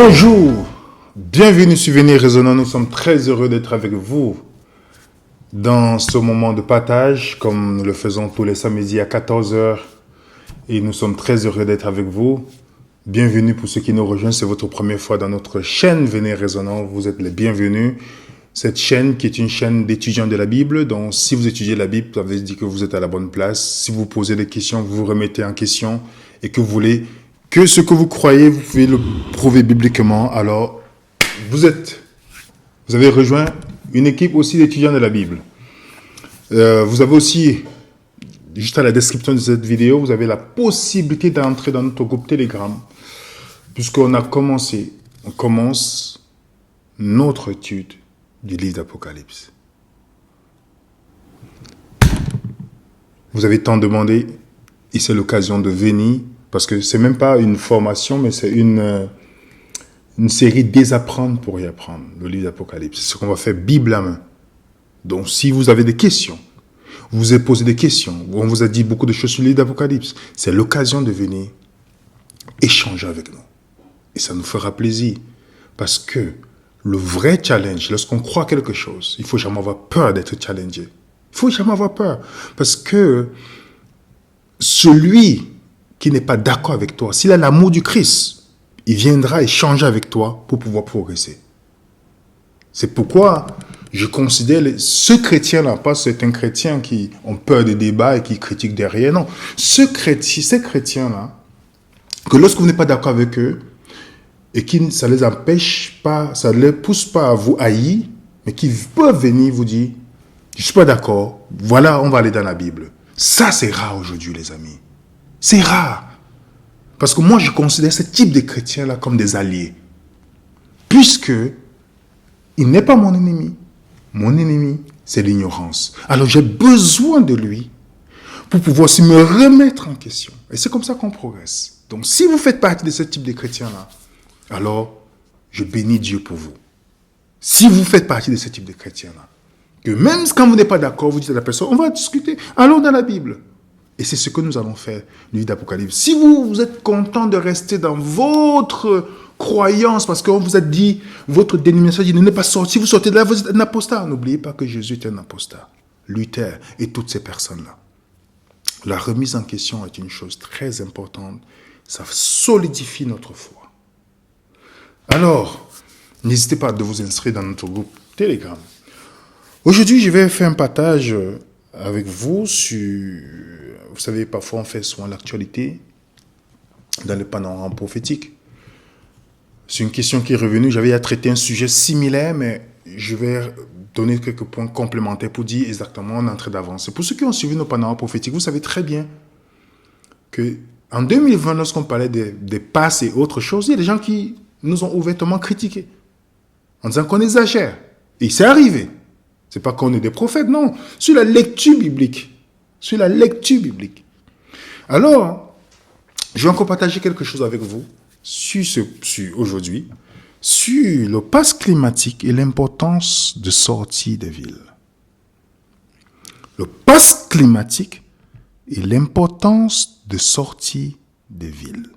Bonjour, bienvenue sur Venez Résonnant. Nous sommes très heureux d'être avec vous dans ce moment de partage, comme nous le faisons tous les samedis à 14h. Et nous sommes très heureux d'être avec vous. Bienvenue pour ceux qui nous rejoignent, c'est votre première fois dans notre chaîne Venez Résonnant. Vous êtes les bienvenus. Cette chaîne qui est une chaîne d'étudiants de la Bible, donc si vous étudiez la Bible, ça veut dire que vous êtes à la bonne place. Si vous posez des questions, vous vous remettez en question et que vous voulez que ce que vous croyez, vous pouvez le prouver bibliquement, alors vous avez rejoint une équipe aussi d'étudiants de la Bible. Vous avez aussi, juste à la description de cette vidéo, vous avez la possibilité d'entrer dans notre groupe Telegram, puisqu'on commence notre étude du livre d'Apocalypse. Vous avez tant demandé, et c'est l'occasion de venir, parce que c'est même pas une formation, mais c'est une série désapprendre pour y apprendre, le livre d'Apocalypse. C'est ce qu'on va faire Bible à main. Donc, si vous avez des questions, vous vous avez posé des questions, on vous a dit beaucoup de choses sur le livre d'Apocalypse, c'est l'occasion de venir échanger avec nous. Et ça nous fera plaisir. Parce que le vrai challenge, lorsqu'on croit quelque chose, il ne faut jamais avoir peur d'être challengé. Il ne faut jamais avoir peur. Parce que celui qui n'est pas d'accord avec toi, s'il a l'amour du Christ, il viendra échanger avec toi pour pouvoir progresser. C'est pourquoi je considère ce chrétien-là, pas c'est un chrétien qui ont peur des débats et qui critique derrière, non. Ces chrétiens-là, que lorsque vous n'êtes pas d'accord avec eux, et qui ça les empêche pas, ça ne les pousse pas à vous haïr, mais qui peuvent venir vous dire, je ne suis pas d'accord, voilà, on va aller dans la Bible. Ça, c'est rare aujourd'hui, les amis. C'est rare. Parce que moi, je considère ce type de chrétiens-là comme des alliés. Puisque il n'est pas mon ennemi. Mon ennemi, c'est l'ignorance. Alors, j'ai besoin de lui pour pouvoir aussi me remettre en question. Et c'est comme ça qu'on progresse. Donc, si vous faites partie de ce type de chrétiens-là, alors, je bénis Dieu pour vous. Si vous faites partie de ce type de chrétiens-là, que même quand vous n'êtes pas d'accord, vous dites à la personne, on va discuter, allons dans la Bible. Et c'est ce que nous allons faire, le livre d'Apocalypse. Si vous êtes content de rester dans votre croyance, parce qu'on vous a dit, votre dénomination dit, ne n'est pas sorti, vous sortez de là, vous êtes un apostat. N'oubliez pas que Jésus est un apostat. Luther et toutes ces personnes-là. La remise en question est une chose très importante. Ça solidifie notre foi. Alors, n'hésitez pas à vous inscrire dans notre groupe Telegram. Aujourd'hui, je vais faire un partage avec vous sur... Vous savez, parfois on fait souvent l'actualité dans le panorama prophétique. C'est une question qui est revenue. J'avais à traiter un sujet similaire, mais je vais donner quelques points complémentaires pour dire exactement en entrée d'avance. Pour ceux qui ont suivi nos panoramas prophétiques, vous savez très bien qu'en 2020, lorsqu'on parlait des passes et autres choses, il y a des gens qui nous ont ouvertement critiqués en disant qu'on exagère. Et c'est arrivé. C'est pas qu'on est des prophètes, non. Sur la lecture biblique. Sur la lecture biblique. Alors, je vais encore partager quelque chose avec vous aujourd'hui sur le pass climatique et l'importance de sortir des villes. Le pass climatique et l'importance de sortir des villes.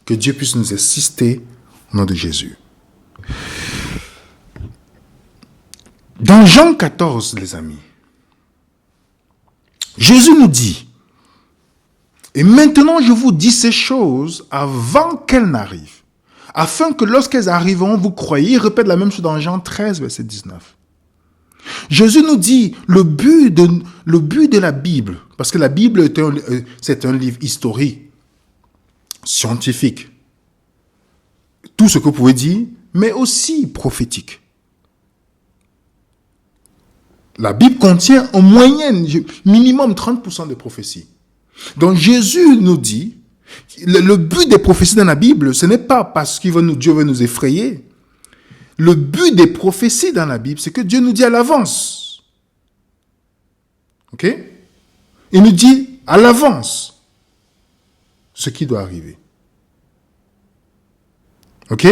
Que Dieu puisse nous assister au nom de Jésus. Dans Jean 14, les amis, Jésus nous dit, et maintenant je vous dis ces choses avant qu'elles n'arrivent, afin que lorsqu'elles arriveront, vous croyez. Il répète la même chose dans Jean 13, verset 19. Jésus nous dit le but de la Bible, parce que la Bible c'est un livre historique, scientifique, tout ce que vous pouvez dire, mais aussi prophétique. La Bible contient en moyenne, minimum 30% de prophéties. Donc Jésus nous dit, le but des prophéties dans la Bible, ce n'est pas parce que Dieu veut nous effrayer. Le but des prophéties dans la Bible, c'est que Dieu nous dit à l'avance. Ok? Il nous dit à l'avance ce qui doit arriver. Ok?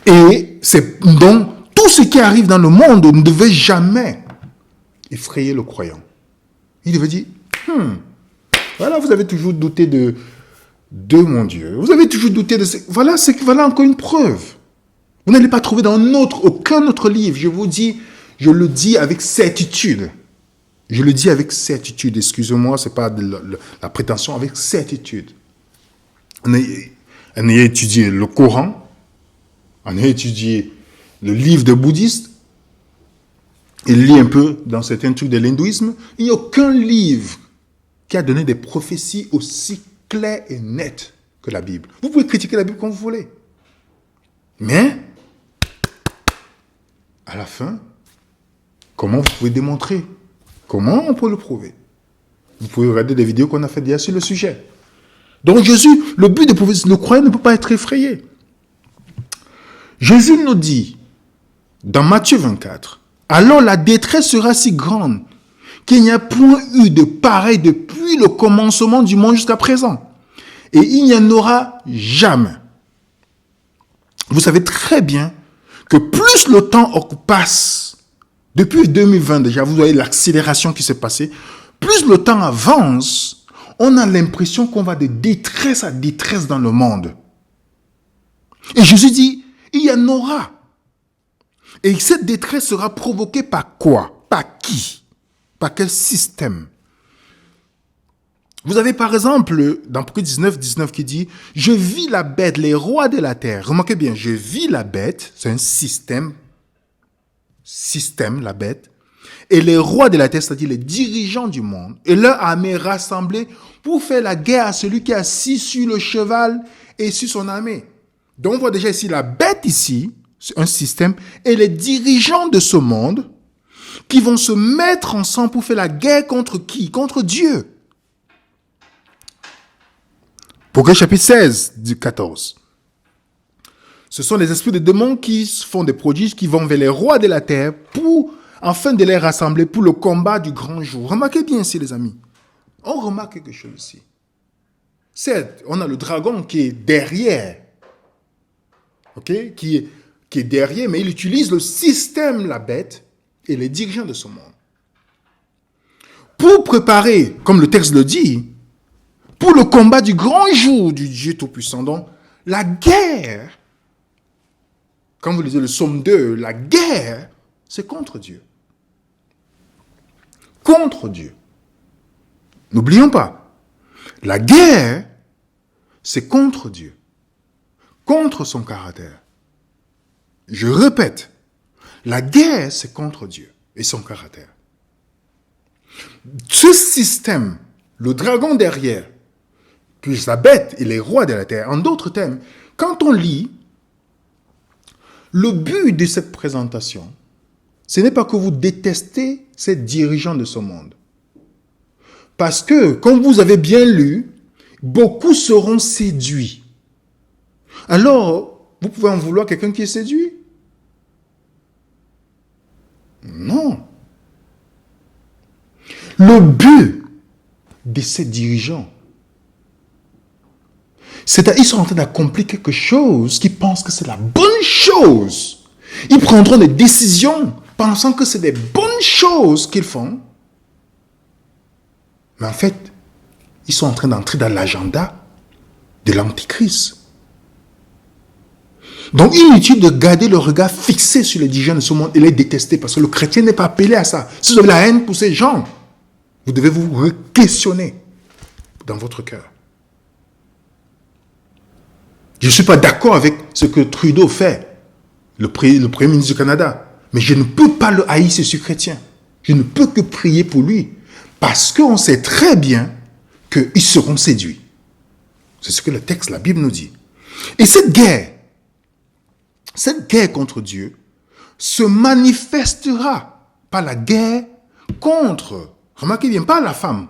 Et c'est donc tout ce qui arrive dans le monde ne devait jamais effrayer le croyant. Il devait dire, voilà, vous avez toujours douté de de mon Dieu. Vous avez toujours douté de ce... Voilà encore une preuve. Vous n'allez pas trouver dans aucun autre livre. Je le dis avec certitude. Je le dis avec certitude. Excusez-moi, c'est pas de la prétention, avec certitude. On a étudié le Coran, on a étudié le livre de bouddhistes, et lit un peu dans certains trucs de l'hindouisme. Il n'y a aucun livre qui a donné des prophéties aussi claires et nettes que la Bible. Vous pouvez critiquer la Bible comme vous voulez. Mais, à la fin, comment vous pouvez démontrer? Comment on peut le prouver? Vous pouvez regarder des vidéos qu'on a faites déjà sur le sujet. Donc Jésus, le but de prouver, le croyant ne peut pas être effrayé. Jésus nous dit, dans Matthieu 24, « Alors la détresse sera si grande qu'il n'y a point eu de pareil depuis le commencement du monde jusqu'à présent. Et il n'y en aura jamais. » Vous savez très bien que plus le temps passe, depuis 2020 déjà, vous voyez l'accélération qui s'est passée, plus le temps avance, on a l'impression qu'on va de détresse à détresse dans le monde. Et Jésus dit, il y en aura. Et cette détresse sera provoquée par quoi? Par qui? Par quel système? Vous avez par exemple, dans Apocalypse 19 qui dit, « Je vis la bête, les rois de la terre. » Remarquez bien, je vis la bête, c'est un système, la bête. Et les rois de la terre, c'est-à-dire les dirigeants du monde, et leur armée rassemblée pour faire la guerre à celui qui est assis sur le cheval et sur son armée. Donc on voit déjà ici la bête ici, un système, et les dirigeants de ce monde qui vont se mettre ensemble pour faire la guerre contre qui? Contre Dieu. Apocalypse chapitre 16, du 14. Ce sont les esprits de démons qui font des prodiges, qui vont vers les rois de la terre afin de les rassembler pour le combat du grand jour. Remarquez bien ici, les amis. On remarque quelque chose ici. Certes, on a le dragon qui est derrière. Qui est derrière, mais il utilise le système, la bête, et les dirigeants de ce monde. Pour préparer, comme le texte le dit, pour le combat du grand jour du Dieu Tout-Puissant. Donc, la guerre, quand vous lisez le psaume 2, la guerre, c'est contre Dieu. Contre Dieu. N'oublions pas, la guerre, c'est contre Dieu. Contre son caractère. Je répète, la guerre, c'est contre Dieu et son caractère. Ce système, le dragon derrière, puis la bête et les rois de la terre, en d'autres termes, quand on lit, le but de cette présentation, ce n'est pas que vous détestez ces dirigeants de ce monde. Parce que, comme vous avez bien lu, beaucoup seront séduits. Alors, vous pouvez en vouloir quelqu'un qui est séduit? Non. Le but de ces dirigeants, ils sont en train d'accomplir quelque chose qu'ils pensent que c'est la bonne chose. Ils prendront des décisions pensant que c'est des bonnes choses qu'ils font. Mais en fait, ils sont en train d'entrer dans l'agenda de l'Antichrist. Donc, inutile de garder le regard fixé sur les dirigeants de ce monde et les détester, parce que le chrétien n'est pas appelé à ça. Si vous avez la haine pour ces gens, vous devez vous questionner dans votre cœur. Je ne suis pas d'accord avec ce que Trudeau fait, le Premier ministre du Canada, mais je ne peux pas le haïr, ce chrétien. Je ne peux que prier pour lui, parce qu'on sait très bien qu'ils seront séduits. C'est ce que le texte, la Bible nous dit. Et cette guerre contre Dieu se manifestera par la guerre contre, remarquez bien, pas la femme.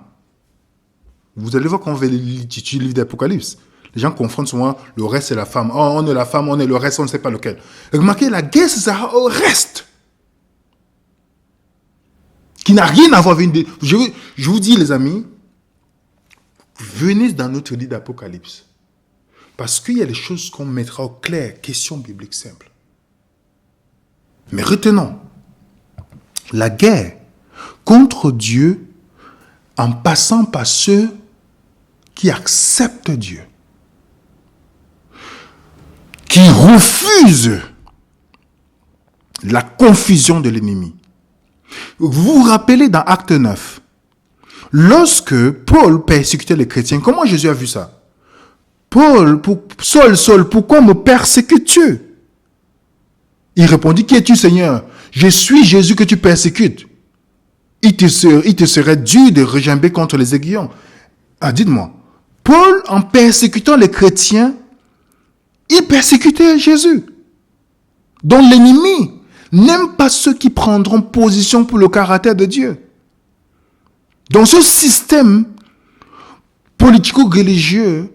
Vous allez voir quand on va étudier le livre d'Apocalypse. Les gens confondent souvent le reste et la femme. Oh, on est la femme, on est le reste, on ne sait pas lequel. Remarquez, la guerre, c'est ça au reste. Qui n'a rien à voir avec une... Je vous dis, les amis, venez dans notre livre d'Apocalypse. Parce qu'il y a des choses qu'on mettra au clair. Question biblique simple. Mais retenons, la guerre contre Dieu en passant par ceux qui acceptent Dieu. qui refuse la confusion de l'ennemi. Vous vous rappelez dans Acte 9, lorsque Paul persécutait les chrétiens, comment Jésus a vu ça? Paul, Saul, pourquoi me persécutes-tu? Il répondit, qui es-tu, Seigneur? Je suis Jésus que tu persécutes. Il te serait dû de regimber contre les aiguillons. Ah, dites-moi, Paul, en persécutant les chrétiens, il persécutait Jésus. Donc l'ennemi n'aime pas ceux qui prendront position pour le caractère de Dieu. Donc ce système politico-religieux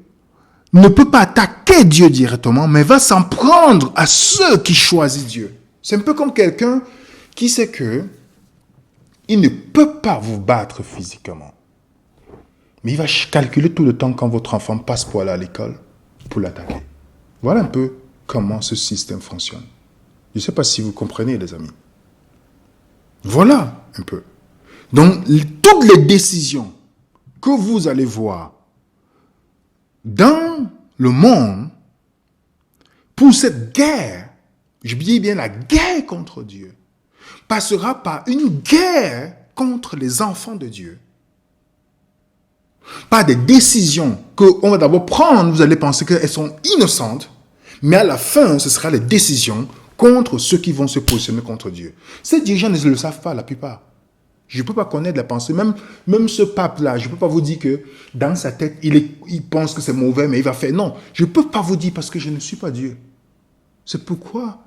ne peut pas attaquer Dieu directement, mais va s'en prendre à ceux qui choisissent Dieu. C'est un peu comme quelqu'un qui sait que il ne peut pas vous battre physiquement. Mais il va calculer tout le temps quand votre enfant passe pour aller à l'école pour l'attaquer. Voilà un peu comment ce système fonctionne. Je ne sais pas si vous comprenez, les amis. Voilà un peu. Donc, toutes les décisions que vous allez voir dans le monde, pour cette guerre, je dis bien la guerre contre Dieu, passera par une guerre contre les enfants de Dieu. Pas des décisions qu'on va d'abord prendre, vous allez penser qu'elles sont innocentes, mais à la fin, ce sera les décisions contre ceux qui vont se positionner contre Dieu. Ces dirigeants ne le savent pas, la plupart. Je ne peux pas connaître la pensée. Même ce pape-là, je ne peux pas vous dire que dans sa tête, il pense que c'est mauvais, mais il va faire. Non, je ne peux pas vous dire parce que je ne suis pas Dieu. C'est pourquoi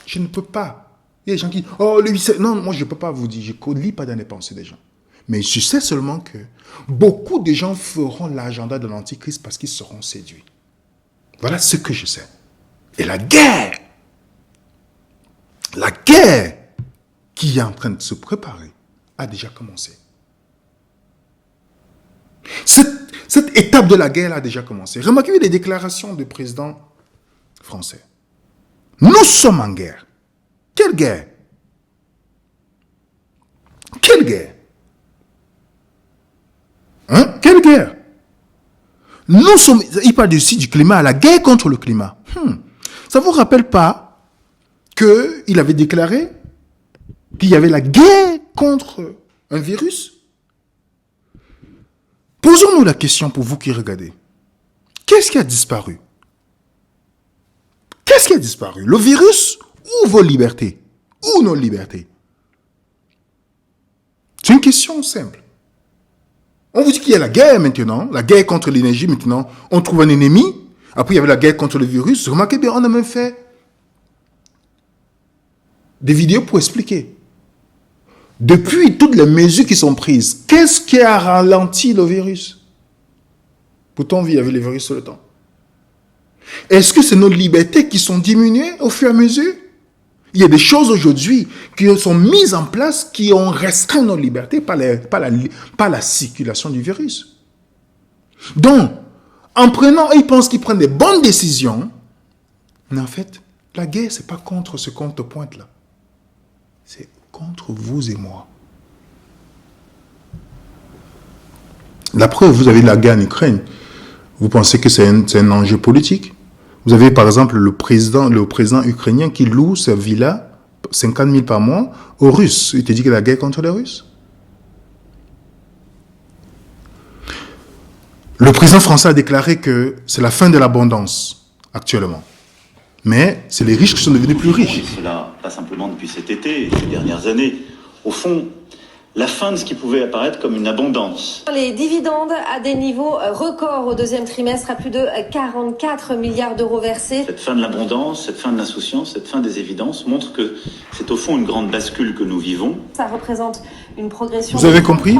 je ne peux pas. Il y a des gens qui disent, oh, lui, c'est... Non, moi, je ne peux pas vous dire. Je ne lis pas dans les pensées des gens. Mais je sais seulement que beaucoup de gens feront l'agenda de l'Antichrist parce qu'ils seront séduits. Voilà ce que je sais. Et la guerre qui est en train de se préparer a déjà commencé. Cette étape de la guerre a déjà commencé. Remarquez les déclarations du président français. Nous sommes en guerre. Quelle guerre? Quelle guerre? Hein? Quelle guerre? Nous sommes, il parle aussi du climat, la guerre contre le climat. Ça ne vous rappelle pas qu'il avait déclaré qu'il y avait la guerre contre un virus? Posons-nous la question pour vous qui regardez. Qu'est-ce qui a disparu? Qu'est-ce qui a disparu? Le virus ou vos libertés? Ou nos libertés? C'est une question simple. On vous dit qu'il y a la guerre maintenant, la guerre contre l'énergie maintenant. On trouve un ennemi. Après, il y avait la guerre contre le virus. Remarquez bien, on a même fait des vidéos pour expliquer. Depuis toutes les mesures qui sont prises, qu'est-ce qui a ralenti le virus? Pourtant, il y avait le virus tout le temps. Est-ce que c'est nos libertés qui sont diminuées au fur et à mesure? Il y a des choses aujourd'hui qui sont mises en place qui ont restreint nos libertés par la circulation du virus. Donc, en prenant, ils pensent qu'ils prennent des bonnes décisions, mais en fait, la guerre, ce n'est pas contre ce compte-pointe-là. C'est contre vous et moi. La preuve, vous avez la guerre en Ukraine. Vous pensez que c'est un enjeu politique? Vous avez par exemple le président ukrainien qui loue sa villa 50 000 par mois aux Russes. Il te dit que la guerre contre les Russes. Le président français a déclaré que c'est la fin de l'abondance actuellement. Mais c'est les riches qui sont devenus plus riches. Et cela, pas simplement depuis cet été et ces dernières années. Au fond, la fin de ce qui pouvait apparaître comme une abondance. Les dividendes à des niveaux records au deuxième trimestre, à plus de 44 milliards d'euros versés. Cette fin de l'abondance, cette fin de l'insouciance, cette fin des évidences montre que c'est au fond une grande bascule que nous vivons. Ça représente une progression... Vous avez compris?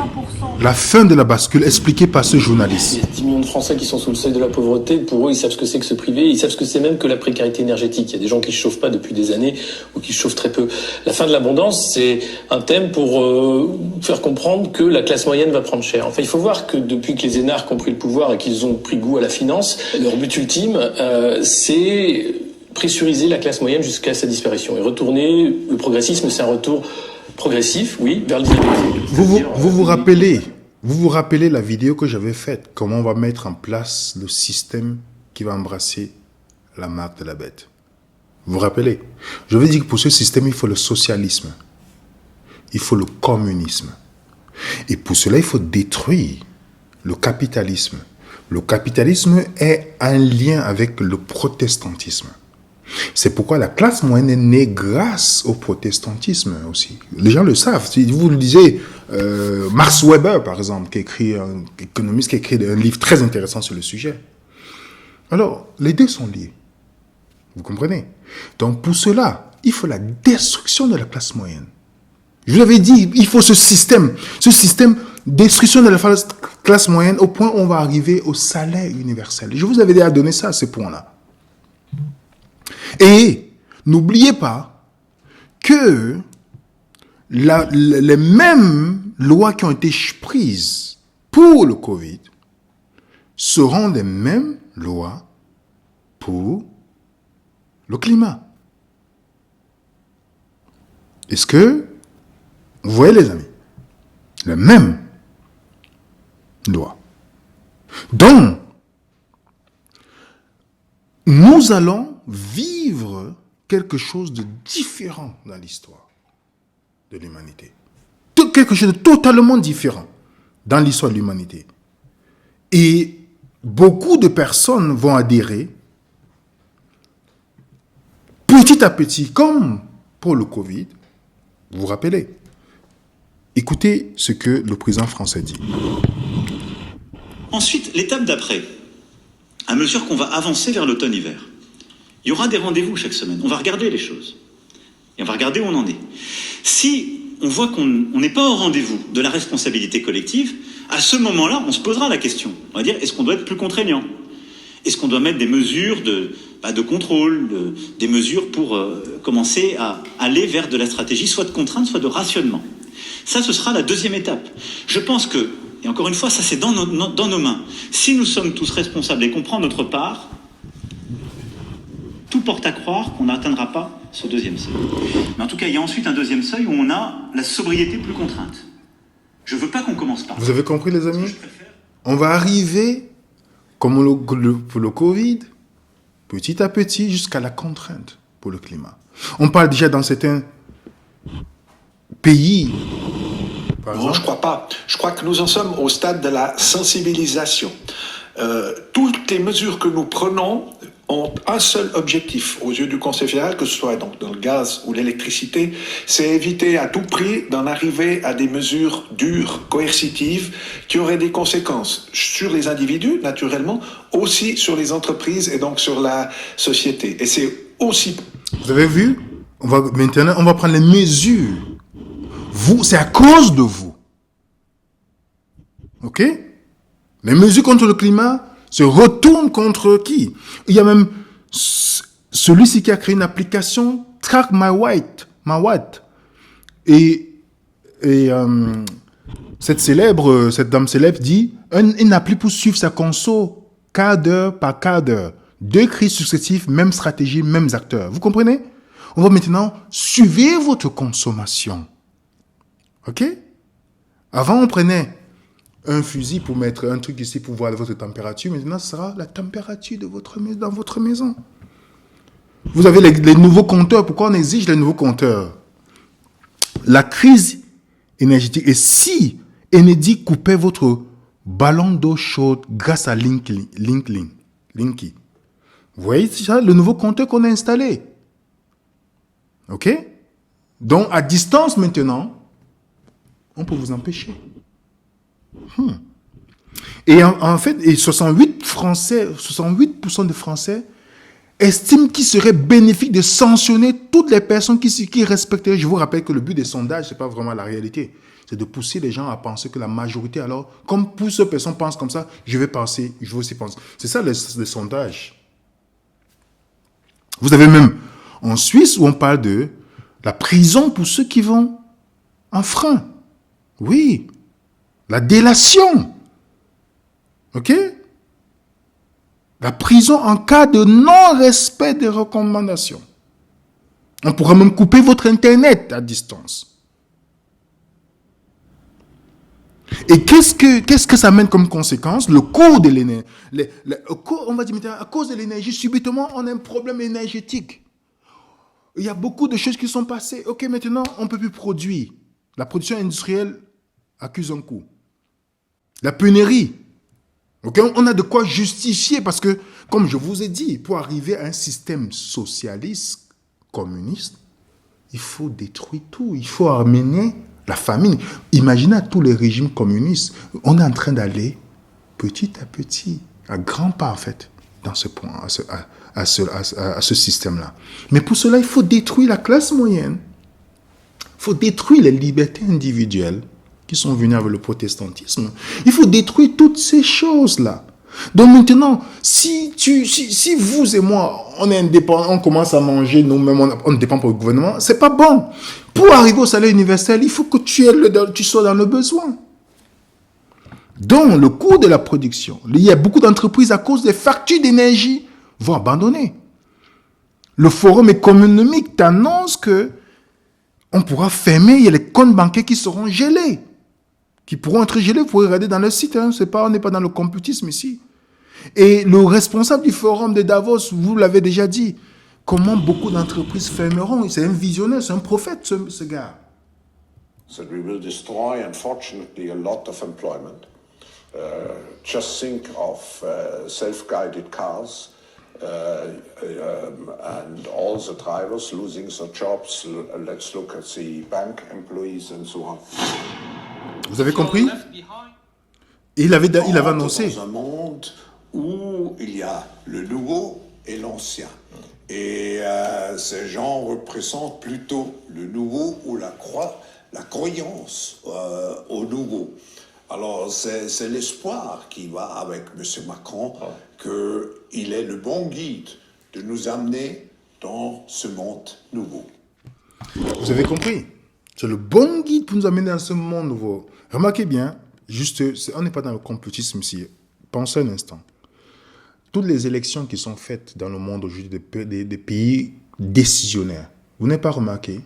La fin de la bascule expliquée par ce journaliste. Il y a 10 millions de Français qui sont sous le seuil de la pauvreté. Pour eux, ils savent ce que c'est que se priver. Ils savent ce que c'est même que la précarité énergétique. Il y a des gens qui ne se chauffent pas depuis des années ou qui se chauffent très peu. La fin de l'abondance, c'est un thème pour faire comprendre que la classe moyenne va prendre cher. Enfin, il faut voir que depuis que les énarques ont pris le pouvoir et qu'ils ont pris goût à la finance, leur but ultime, c'est pressuriser la classe moyenne jusqu'à sa disparition. Et retourner, le progressisme, c'est un retour progressif, oui, vers le vous vous rappelez la vidéo que j'avais faite, comment on va mettre en place le système qui va embrasser la marque de la bête. Vous vous rappelez? Je veux dire que pour ce système, il faut le socialisme. Il faut le communisme. Et pour cela, il faut détruire le capitalisme. Le capitalisme est un lien avec le protestantisme. C'est pourquoi la classe moyenne est née grâce au protestantisme aussi. Les gens le savent. Si vous le disiez, Max Weber, par exemple, qui écrit, un économiste qui a écrit un livre très intéressant sur le sujet. Alors, les deux sont liés. Vous comprenez? Donc, pour cela, il faut la destruction de la classe moyenne. Je vous l'avais dit, il faut ce système destruction de la classe moyenne au point où on va arriver au salaire universel. Je vous avais déjà donné ça à ce point-là. Et n'oubliez pas que les mêmes lois qui ont été prises pour le Covid seront les mêmes lois pour le climat. Est-ce que vous voyez, les amis, les mêmes lois. Donc, nous allons vivre quelque chose de différent dans l'histoire de l'humanité. Quelque chose de totalement différent dans l'histoire de l'humanité. Et beaucoup de personnes vont adhérer petit à petit, comme pour le Covid. Vous vous rappelez? Écoutez ce que le président français dit. Ensuite, l'étape d'après, à mesure qu'on va avancer vers l'automne-hiver, il y aura des rendez-vous chaque semaine. On va regarder les choses. Et on va regarder où on en est. Si on voit qu'on n'est pas au rendez-vous de la responsabilité collective, à ce moment-là, on se posera la question. On va dire, est-ce qu'on doit être plus contraignant? Est-ce qu'on doit mettre des mesures de contrôle, des mesures pour commencer à aller vers de la stratégie, soit de contrainte, soit de rationnement? Ça, ce sera la deuxième étape. Je pense que, et encore une fois, ça c'est dans nos mains. Si nous sommes tous responsables et qu'on prend notre part, tout porte à croire qu'on n'atteindra pas ce deuxième seuil. Mais en tout cas, il y a ensuite un deuxième seuil où on a la sobriété plus contrainte. Je ne veux pas qu'on commence par... Vous avez compris, les amis? On va arriver, comme pour le Covid, petit à petit, jusqu'à la contrainte pour le climat. On parle déjà dans certains pays... Non, je crois pas. Je crois que nous en sommes au stade de la sensibilisation. Toutes les mesures que nous prenons ont un seul objectif aux yeux du Conseil fédéral, que ce soit donc dans le gaz ou l'électricité, c'est éviter à tout prix d'en arriver à des mesures dures, coercitives, qui auraient des conséquences sur les individus, naturellement, aussi sur les entreprises et donc sur la société. Et c'est aussi... Vous avez vu? Maintenant, on va prendre les mesures. Vous, c'est à cause de vous. OK? Les mesures contre le climat se retournent contre qui? Il y a même celui-ci qui a créé une application Track My Watt. Et cette dame célèbre dit une appli pour suivre sa conso quart d'heure par quart d'heure. 2 crises successives, même stratégie, mêmes acteurs. Vous comprenez? On va maintenant suivre votre consommation. OK? Avant, on prenait un fusil pour mettre un truc ici pour voir votre température. Maintenant, ce sera la température dans votre maison. Vous avez les nouveaux compteurs. Pourquoi on exige les nouveaux compteurs? La crise énergétique. Et si Enedis coupait votre ballon d'eau chaude grâce à Linky, vous voyez ça, le nouveau compteur qu'on a installé. OK? Donc, à distance maintenant, on peut vous empêcher. Et en fait, 68% des Français estiment qu'il serait bénéfique de sanctionner toutes les personnes qui respecteraient. Je vous rappelle que le but des sondages, ce n'est pas vraiment la réalité. C'est de pousser les gens à penser que la majorité, alors, comme plus de personnes pensent comme ça, je vais aussi penser. C'est ça les sondages. Vous avez même en Suisse où on parle de la prison pour ceux qui vont en frein. Oui, la délation. OK? La prison en cas de non-respect des recommandations. On pourra même couper votre Internet à distance. Et qu'est-ce que ça amène comme conséquence? Le coût de l'énergie. On va dire, à cause de l'énergie, subitement, on a un problème énergétique. Il y a beaucoup de choses qui sont passées. Ok, maintenant, on ne peut plus produire. La production industrielle accuse un coût. La pénurie. Okay, on a de quoi justifier parce que, comme je vous ai dit, pour arriver à un système socialiste, communiste, il faut détruire tout. Il faut amener la famine. Imaginez tous les régimes communistes. On est en train d'aller petit à petit, à grands pas en fait, dans ce point, à ce système-là. Mais pour cela, il faut détruire la classe moyenne. Il faut détruire les libertés individuelles qui sont venues avec le protestantisme. Il faut détruire toutes ces choses-là. Donc maintenant, si vous et moi, on est indépendants, on commence à manger nous-mêmes, on ne dépend pas du gouvernement, c'est pas bon. Pour arriver au salaire universel, il faut que tu sois dans le besoin. Donc, le coût de la production, il y a beaucoup d'entreprises à cause des factures d'énergie vont abandonner. Le forum économique t'annonce que on pourra fermer, il y a les comptes bancaires qui seront gelés, qui pourront être gelés, vous pouvez regarder dans le site, hein, on n'est pas dans le computisme ici. Et le responsable du forum de Davos, vous l'avez déjà dit, comment beaucoup d'entreprises fermeront? C'est un visionnaire, c'est un prophète ce gars. So we will destroy, unfortunately, a lot of employment. Just think of self-guided cars and all the drivers losing their jobs. Let's look at the bank employees and so on. Vous avez compris? Il avait annoncé. Dans un monde où il y a le nouveau et l'ancien. Et ces gens représentent plutôt le nouveau ou la croyance au nouveau. Alors, c'est l'espoir qui va avec M. Macron, qu'il est le bon guide de nous amener dans ce monde nouveau. Vous avez compris? C'est le bon guide pour nous amener dans ce monde nouveau. Remarquez bien, on n'est pas dans le complotisme ici. Pensez un instant. Toutes les élections qui sont faites dans le monde aujourd'hui des pays décisionnaires, vous n'avez pas remarqué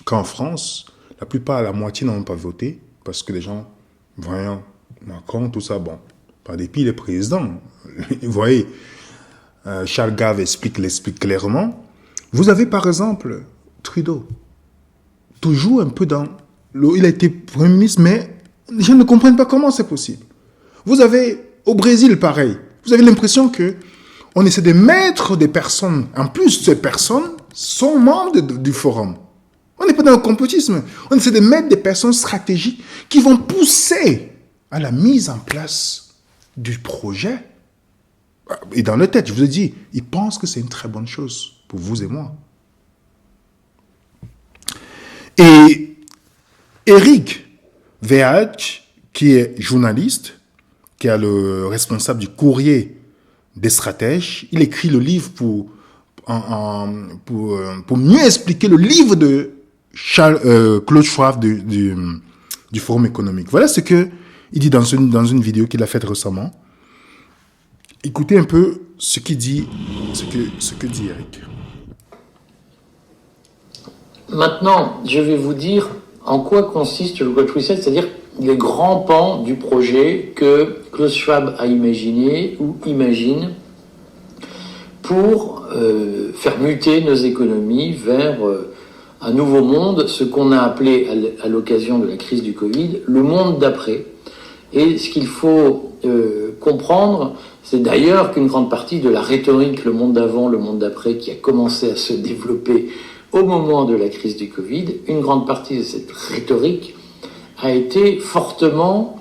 qu'en France, la moitié n'ont pas voté parce que les gens, voyant Macron, tout ça, bon, par dépit des présidents, vous voyez, Charles Gave l'explique clairement. Vous avez par exemple Trudeau, toujours un peu dans il a été Premier ministre, mais les gens ne comprennent pas comment c'est possible. Vous avez au Brésil, pareil. Vous avez l'impression que on essaie de mettre des personnes. En plus, ces personnes sont membres du forum. On n'est pas dans le complotisme. On essaie de mettre des personnes stratégiques qui vont pousser à la mise en place du projet. Et dans leur tête, je vous ai dit, ils pensent que c'est une très bonne chose pour vous et moi. Et Eric Verhaeghe, qui est journaliste, qui est le responsable du courrier des stratèges, il écrit le livre pour mieux expliquer le livre de Klaus Schwab du Forum économique. Voilà ce qu'il dit dans une vidéo qu'il a faite récemment. Écoutez un peu ce qu'il dit, ce que dit Eric. Maintenant, je vais vous dire en quoi consiste le Great Reset, c'est-à-dire les grands pans du projet que Klaus Schwab a imaginé ou imagine pour faire muter nos économies vers un nouveau monde, ce qu'on a appelé à l'occasion de la crise du Covid, le monde d'après. Et ce qu'il faut comprendre, c'est d'ailleurs qu'une grande partie de la rhétorique, le monde d'avant, le monde d'après, qui a commencé à se développer au moment de la crise du Covid, une grande partie de cette rhétorique a été fortement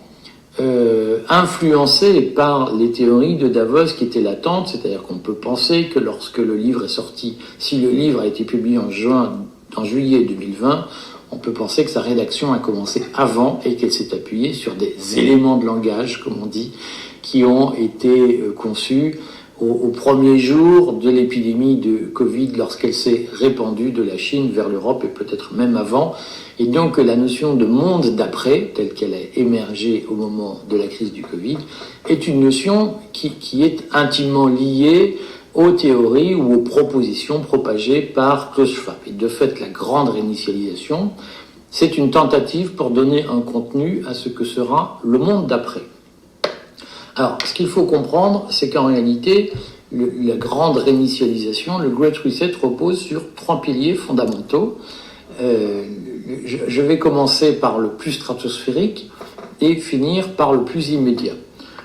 influencée par les théories de Davos qui étaient latentes, c'est-à-dire qu'on peut penser que lorsque le livre est sorti, si le livre a été publié en juillet 2020, on peut penser que sa rédaction a commencé avant et qu'elle s'est appuyée sur des éléments de langage, comme on dit, qui ont été conçus au premier jour de l'épidémie de Covid, lorsqu'elle s'est répandue de la Chine vers l'Europe et peut-être même avant. Et donc la notion de monde d'après, telle qu'elle a émergé au moment de la crise du Covid, est une notion qui est intimement liée aux théories ou aux propositions propagées par Klaus Schwab. Et de fait, la grande réinitialisation C'est une tentative pour donner un contenu à ce que sera le monde d'après. Alors, ce qu'il faut comprendre, c'est qu'en réalité, la grande réinitialisation, le Great Reset, repose sur 3 piliers fondamentaux. Je vais commencer par le plus stratosphérique et finir par le plus immédiat.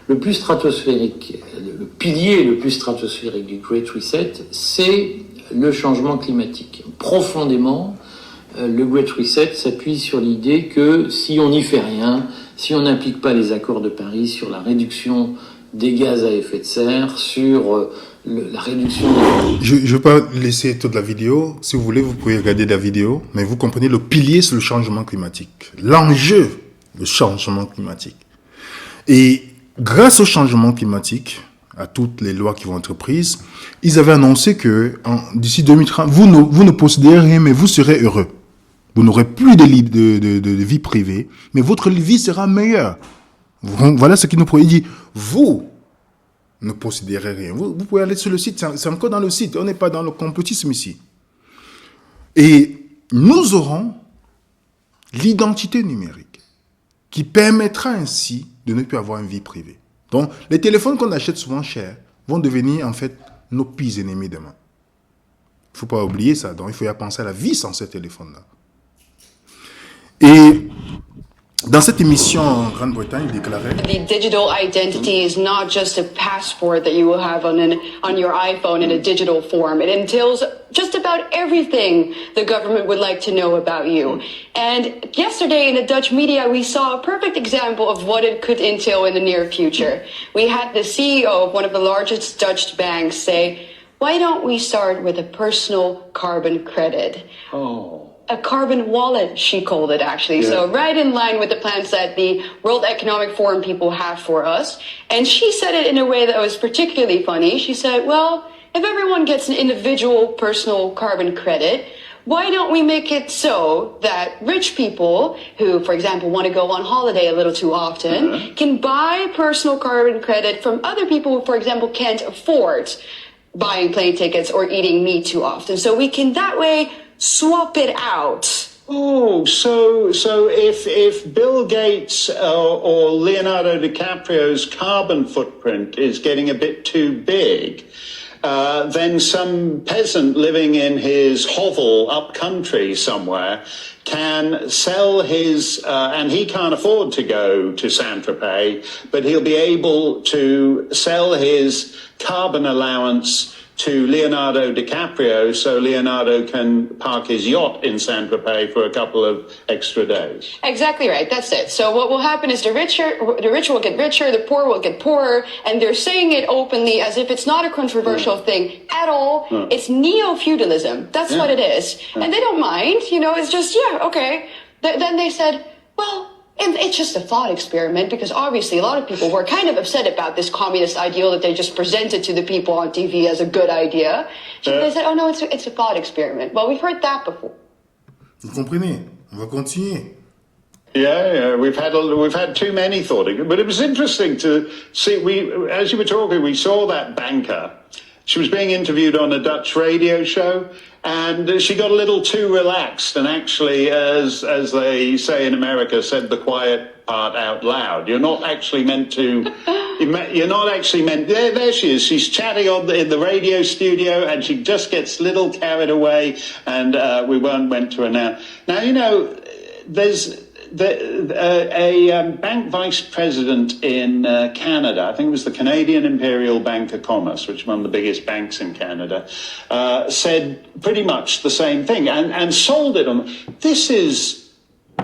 Le plus stratosphérique, le pilier le plus stratosphérique du Great Reset, c'est le changement climatique. Profondément, le Great Reset s'appuie sur l'idée que si on n'y fait rien, si on n'applique pas les accords de Paris sur la réduction des gaz à effet de serre, sur la réduction... Je ne vais pas laisser toute la vidéo. Si vous voulez, vous pouvez regarder la vidéo. Mais vous comprenez, le pilier, c'est le changement climatique. L'enjeu, le changement climatique. Et grâce au changement climatique, à toutes les lois qui vont être prises, ils avaient annoncé que d'ici 2030, vous ne possédez rien, mais vous serez heureux. Vous n'aurez plus de vie privée, mais votre vie sera meilleure. Voilà ce qu'il nous dit. Vous ne possédez rien. Vous pouvez aller sur le site. C'est encore dans le site. On n'est pas dans le complotisme ici. Et nous aurons l'identité numérique qui permettra ainsi de ne plus avoir une vie privée. Donc, les téléphones qu'on achète souvent chers vont devenir en fait nos pires ennemis demain. Il ne faut pas oublier ça. Donc, il faut y penser à la vie sans ces téléphones-là. Et dans cette émission en Grande-Bretagne, il déclarait The digital identity is not just a passport that you will have on your iPhone in a digital form. It entails just about everything the government would like to know about you. And yesterday in the Dutch media, we saw a perfect example of what it could entail in the near future. We had the CEO of one of the largest Dutch banks say, "Why don't we start with a personal carbon credit?" Oh. A carbon wallet, she called it, actually. Yeah. So right in line with the plans that the World Economic Forum people have for us. And she said it in a way that was particularly funny. She said, well, if everyone gets an individual personal carbon credit, why don't we make it so that rich people who, for example, want to go on holiday a little too often can buy personal carbon credit from other people who, for example, can't afford buying plane tickets or eating meat too often. So we can that way swap it out. Oh, so if Bill Gates or Leonardo DiCaprio's carbon footprint is getting a bit too big, then some peasant living in his hovel up country somewhere can sell his, and he can't afford to go to Saint-Tropez, but he'll be able to sell his carbon allowance to Leonardo DiCaprio, so Leonardo can park his yacht in Saint-Tropez for a couple of extra days. Exactly right, that's it. So what will happen is the rich will get richer, the poor will get poorer, and they're saying it openly as if it's not a controversial thing at all. It's neo-feudalism, that's what it is. And they don't mind, it's just, okay. Then they said, well, and it's just a thought experiment because obviously a lot of people were kind of upset about this communist ideal that they just presented to the people on TV as a good idea. They said, oh no, it's a thought experiment. Well, we've heard that before. Vous comprenez? On va continuer. Yeah, we've had too many thought, but it was interesting to see. As you were talking, we saw that banker. She was being interviewed on a Dutch radio show, and she got a little too relaxed and actually, as they say in America, said the quiet part out loud. You're not actually meant to, there she is. She's chatting in the radio studio and she just gets a little carried away, and we went to her now. Now, there's a bank vice president in Canada, I think it was the Canadian Imperial Bank of Commerce, which is one of the biggest banks in Canada, said pretty much the same thing and sold it on. This is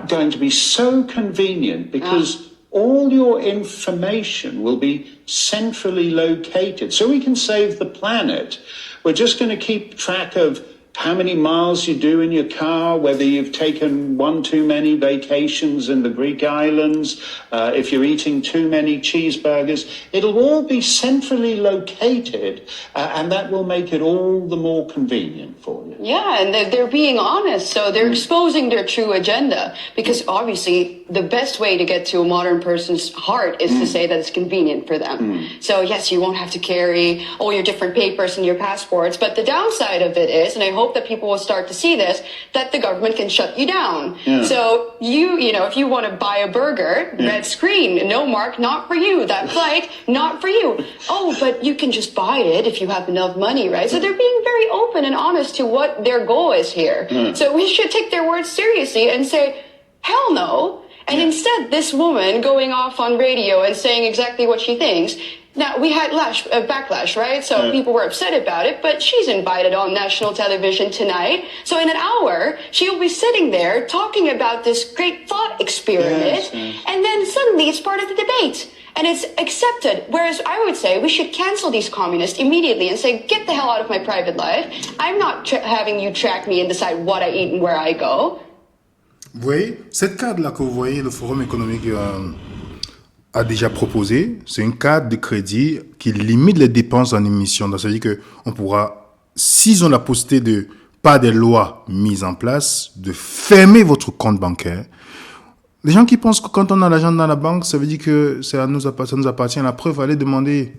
going to be so convenient because all your information will be centrally located. So we can save the planet. We're just going to keep track of how many miles you do in your car, whether you've taken one too many vacations in the Greek islands, if you're eating too many cheeseburgers. It'll all be centrally located, and that will make it all the more convenient for you. Yeah, and they're being honest, so they're exposing their true agenda, because obviously the best way to get to a modern person's heart is to say that it's convenient for them. So yes, you won't have to carry all your different papers and your passports, but the downside of it is, and I hope hope that people will start to see this, that the government can shut you down. So you know, if you want to buy a burger, red screen, no Mark, not for you. That flight, not for you. Oh, but you can just buy it if you have enough money, right? So they're being very open and honest to what their goal is here. So we should take their words seriously and say, hell no. And instead, this woman going off on radio and saying exactly what she thinks. Now, we had backlash, right? So people were upset about it, but she's invited on national television tonight. So in an hour, she'll be sitting there talking about this great thought experiment. And then suddenly it's part of the debate. And it's accepted. Whereas I would say we should cancel these communists immediately and say, get the hell out of my private life. I'm not having you track me and decide what I eat and where I go. Vous voyez, cette cadre-là que vous voyez, le Forum économique a déjà proposé, c'est une cadre de crédit qui limite les dépenses en émission. Donc, ça veut dire qu'on pourra, s'ils ont la possibilité de, pas des lois mises en place, de fermer votre compte bancaire. Les gens qui pensent que quand on a l'argent dans la banque, ça veut dire que ça nous appartient. La preuve, allez demander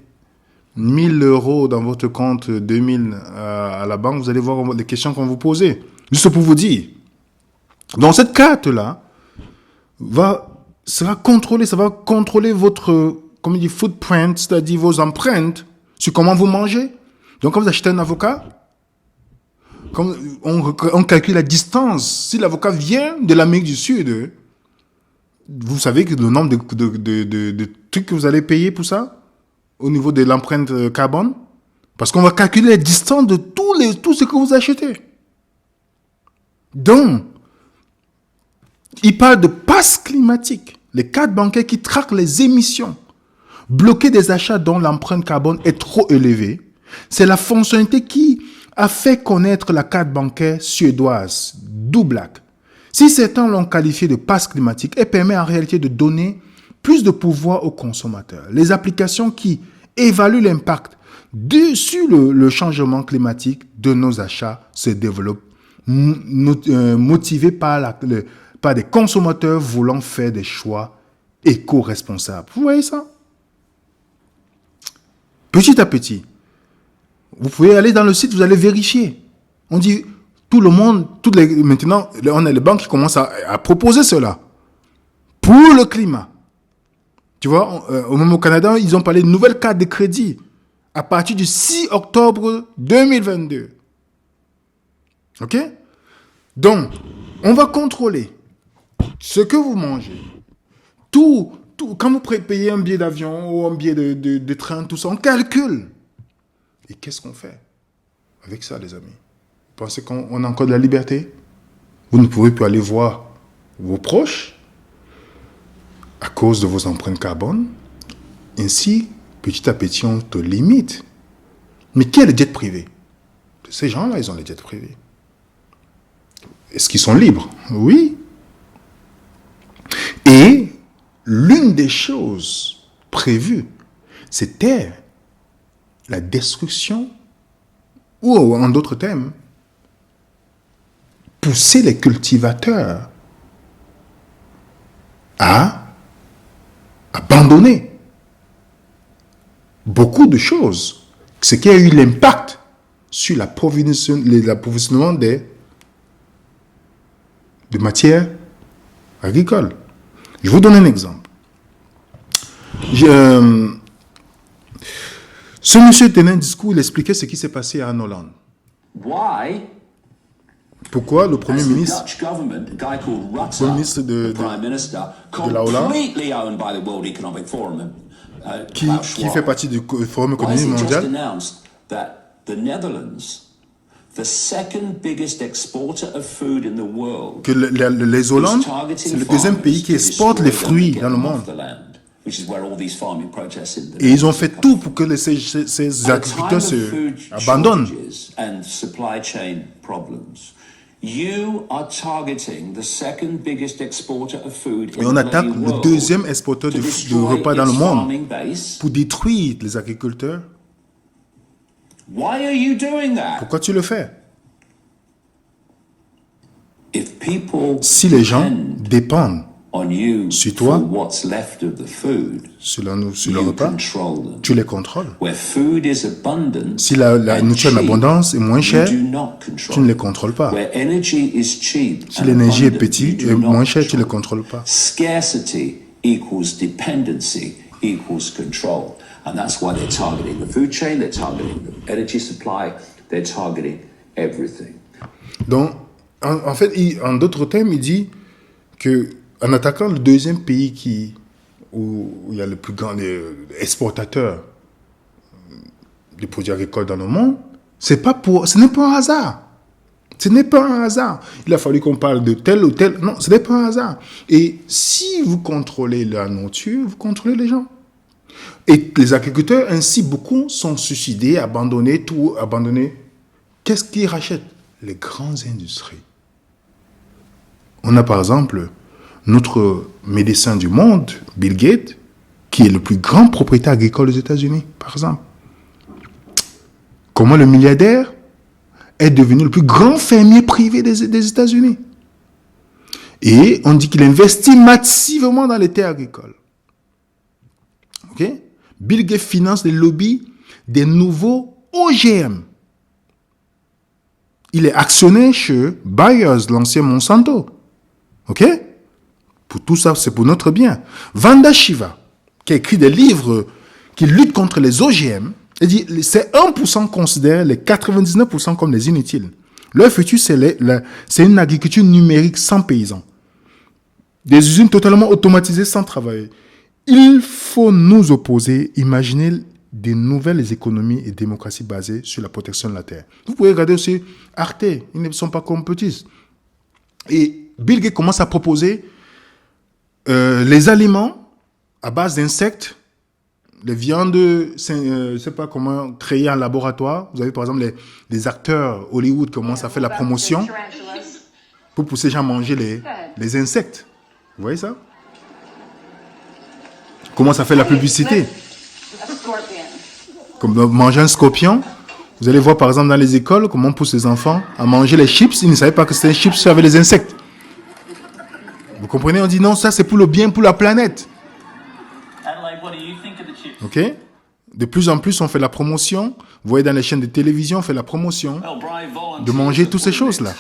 1000 euros dans votre compte, 2000 à la banque, vous allez voir les questions qu'on vous pose. Juste pour vous dire. Donc cette carte-là sera contrôlée, ça va contrôler votre, comme il dit, footprint, c'est-à-dire vos empreintes sur comment vous mangez. Donc quand vous achetez un avocat, comme on calcule la distance. Si l'avocat vient de l'Amérique du Sud, vous savez que le nombre de trucs que vous allez payer pour ça, au niveau de l'empreinte carbone, parce qu'on va calculer la distance de tout ce que vous achetez. Donc, il parle de passe climatique, les cartes bancaires qui traquent les émissions, bloquer des achats dont l'empreinte carbone est trop élevée. C'est la fonctionnalité qui a fait connaître la carte bancaire suédoise, DoBlack. Si certains l'ont qualifié de passe climatique, elle permet en réalité de donner plus de pouvoir aux consommateurs. Les applications qui évaluent l'impact sur le changement climatique de nos achats se développent, motivées par des consommateurs voulant faire des choix éco-responsables. Vous voyez ça? Petit à petit, vous pouvez aller dans le site, vous allez vérifier. On dit, tout le monde, maintenant, on a les banques qui commencent à proposer cela pour le climat. Tu vois, même au Canada, ils ont parlé de nouvelles cartes de crédit à partir du 6 octobre 2022. OK? Donc, on va contrôler ce que vous mangez. Tout, quand vous payez un billet d'avion ou un billet de train, tout ça, on calcule. Et qu'est-ce qu'on fait avec ça, les amis? Vous pensez qu'on a encore de la liberté? Vous ne pouvez plus aller voir vos proches à cause de vos empreintes carbone. Ainsi, petit à petit, on te limite. Mais qui a les jets privés? Ces gens-là, ils ont les jets privés. Est-ce qu'ils sont libres? Oui. Et l'une des choses prévues, c'était la destruction, ou en d'autres termes, pousser les cultivateurs à abandonner beaucoup de choses. Ce qui a eu l'impact sur l'approvisionnement de matières agricoles. Je vous donne un exemple. Ce monsieur tenait un discours, il expliquait ce qui s'est passé en Hollande. Pourquoi le Premier ministre de la Hollande, qui fait partie du Forum économique mondial, que les Hollandes, c'est le deuxième pays qui exporte les fruits dans le monde. Et ils ont fait tout pour que ces agriculteurs se abandonnent. Et on attaque le deuxième exporteur de repas dans le monde pour détruire les agriculteurs. Pourquoi tu le fais? Si les gens dépendent on you sur toi, for what's left of the food, sur le you repas, control them. tu les contrôles. Where food is abundant Si la and nourriture en cheap, abondance est moins you chère, do not control tu ne les them. contrôles pas. Where energy is cheap Si and l'énergie est abundant, petite you et do not moins chère, tu ne les control. contrôles pas. Scarcity equals dependency equals control. And that's why they're targeting the food chain, they're targeting the energy supply, they're targeting everything. Donc, en fait, en d'autres termes, il dit que en attaquant le deuxième pays où il y a le plus grand exportateur des produits agricoles dans le monde, ce n'est pas un hasard. Ce n'est pas un hasard. Il a fallu qu'on parle de tel ou tel. Non, ce n'est pas un hasard. Et si vous contrôlez la nourriture, vous contrôlez les gens. Et les agriculteurs, ainsi, beaucoup sont suicidés, abandonnés. Qu'est-ce qu'ils rachètent? Les grandes industries. On a par exemple notre médecin du monde, Bill Gates, qui est le plus grand propriétaire agricole aux États-Unis, par exemple. Comment le milliardaire est devenu le plus grand fermier privé des États-Unis. Et on dit qu'il investit massivement dans les terres agricoles. Ok? Bill Gates finance les lobbies des nouveaux OGM. Il est actionnaire chez Bayer, l'ancien Monsanto. Ok? Pour tout ça, c'est pour notre bien. Vanda Shiva, qui a écrit des livres qui luttent contre les OGM, il dit c'est 1% considère les 99% comme des inutiles. Leur futur, c'est une agriculture numérique sans paysans. Des usines totalement automatisées sans travailler. Il faut nous opposer, imaginer des nouvelles économies et démocraties basées sur la protection de la terre. Vous pouvez regarder aussi Arte, ils ne sont pas compétitifs. Et Bill Gates commence à proposer les aliments à base d'insectes, les viandes, je ne sais pas comment créer un laboratoire. Vous avez par exemple les acteurs Hollywood qui commencent à faire la promotion pour pousser les gens à manger les insectes. Vous voyez ça? Comment ça fait la publicité? Comme manger un scorpion. Vous allez voir par exemple dans les écoles comment on pousse les enfants à manger les chips. Ils ne savaient pas que c'était des chips avec les insectes. Vous comprenez? On dit non, ça c'est pour le bien, pour la planète. Ok? De plus en plus, on fait la promotion. Vous voyez dans les chaînes de télévision, on fait la promotion de manger toutes ces choses-là.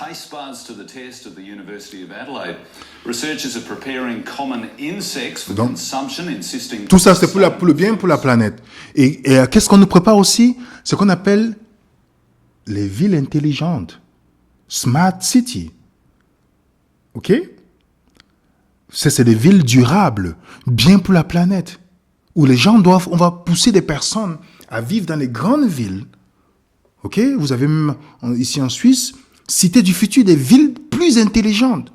Donc, tout ça, c'est pour le bien, pour la planète. Et qu'est-ce qu'on nous prépare aussi? Ce qu'on appelle les villes intelligentes. Smart City. OK? C'est des villes durables, bien pour la planète. Où les gens on va pousser des personnes à vivre dans les grandes villes. OK? Vous avez même, ici en Suisse, Cité du futur, des villes plus intelligentes.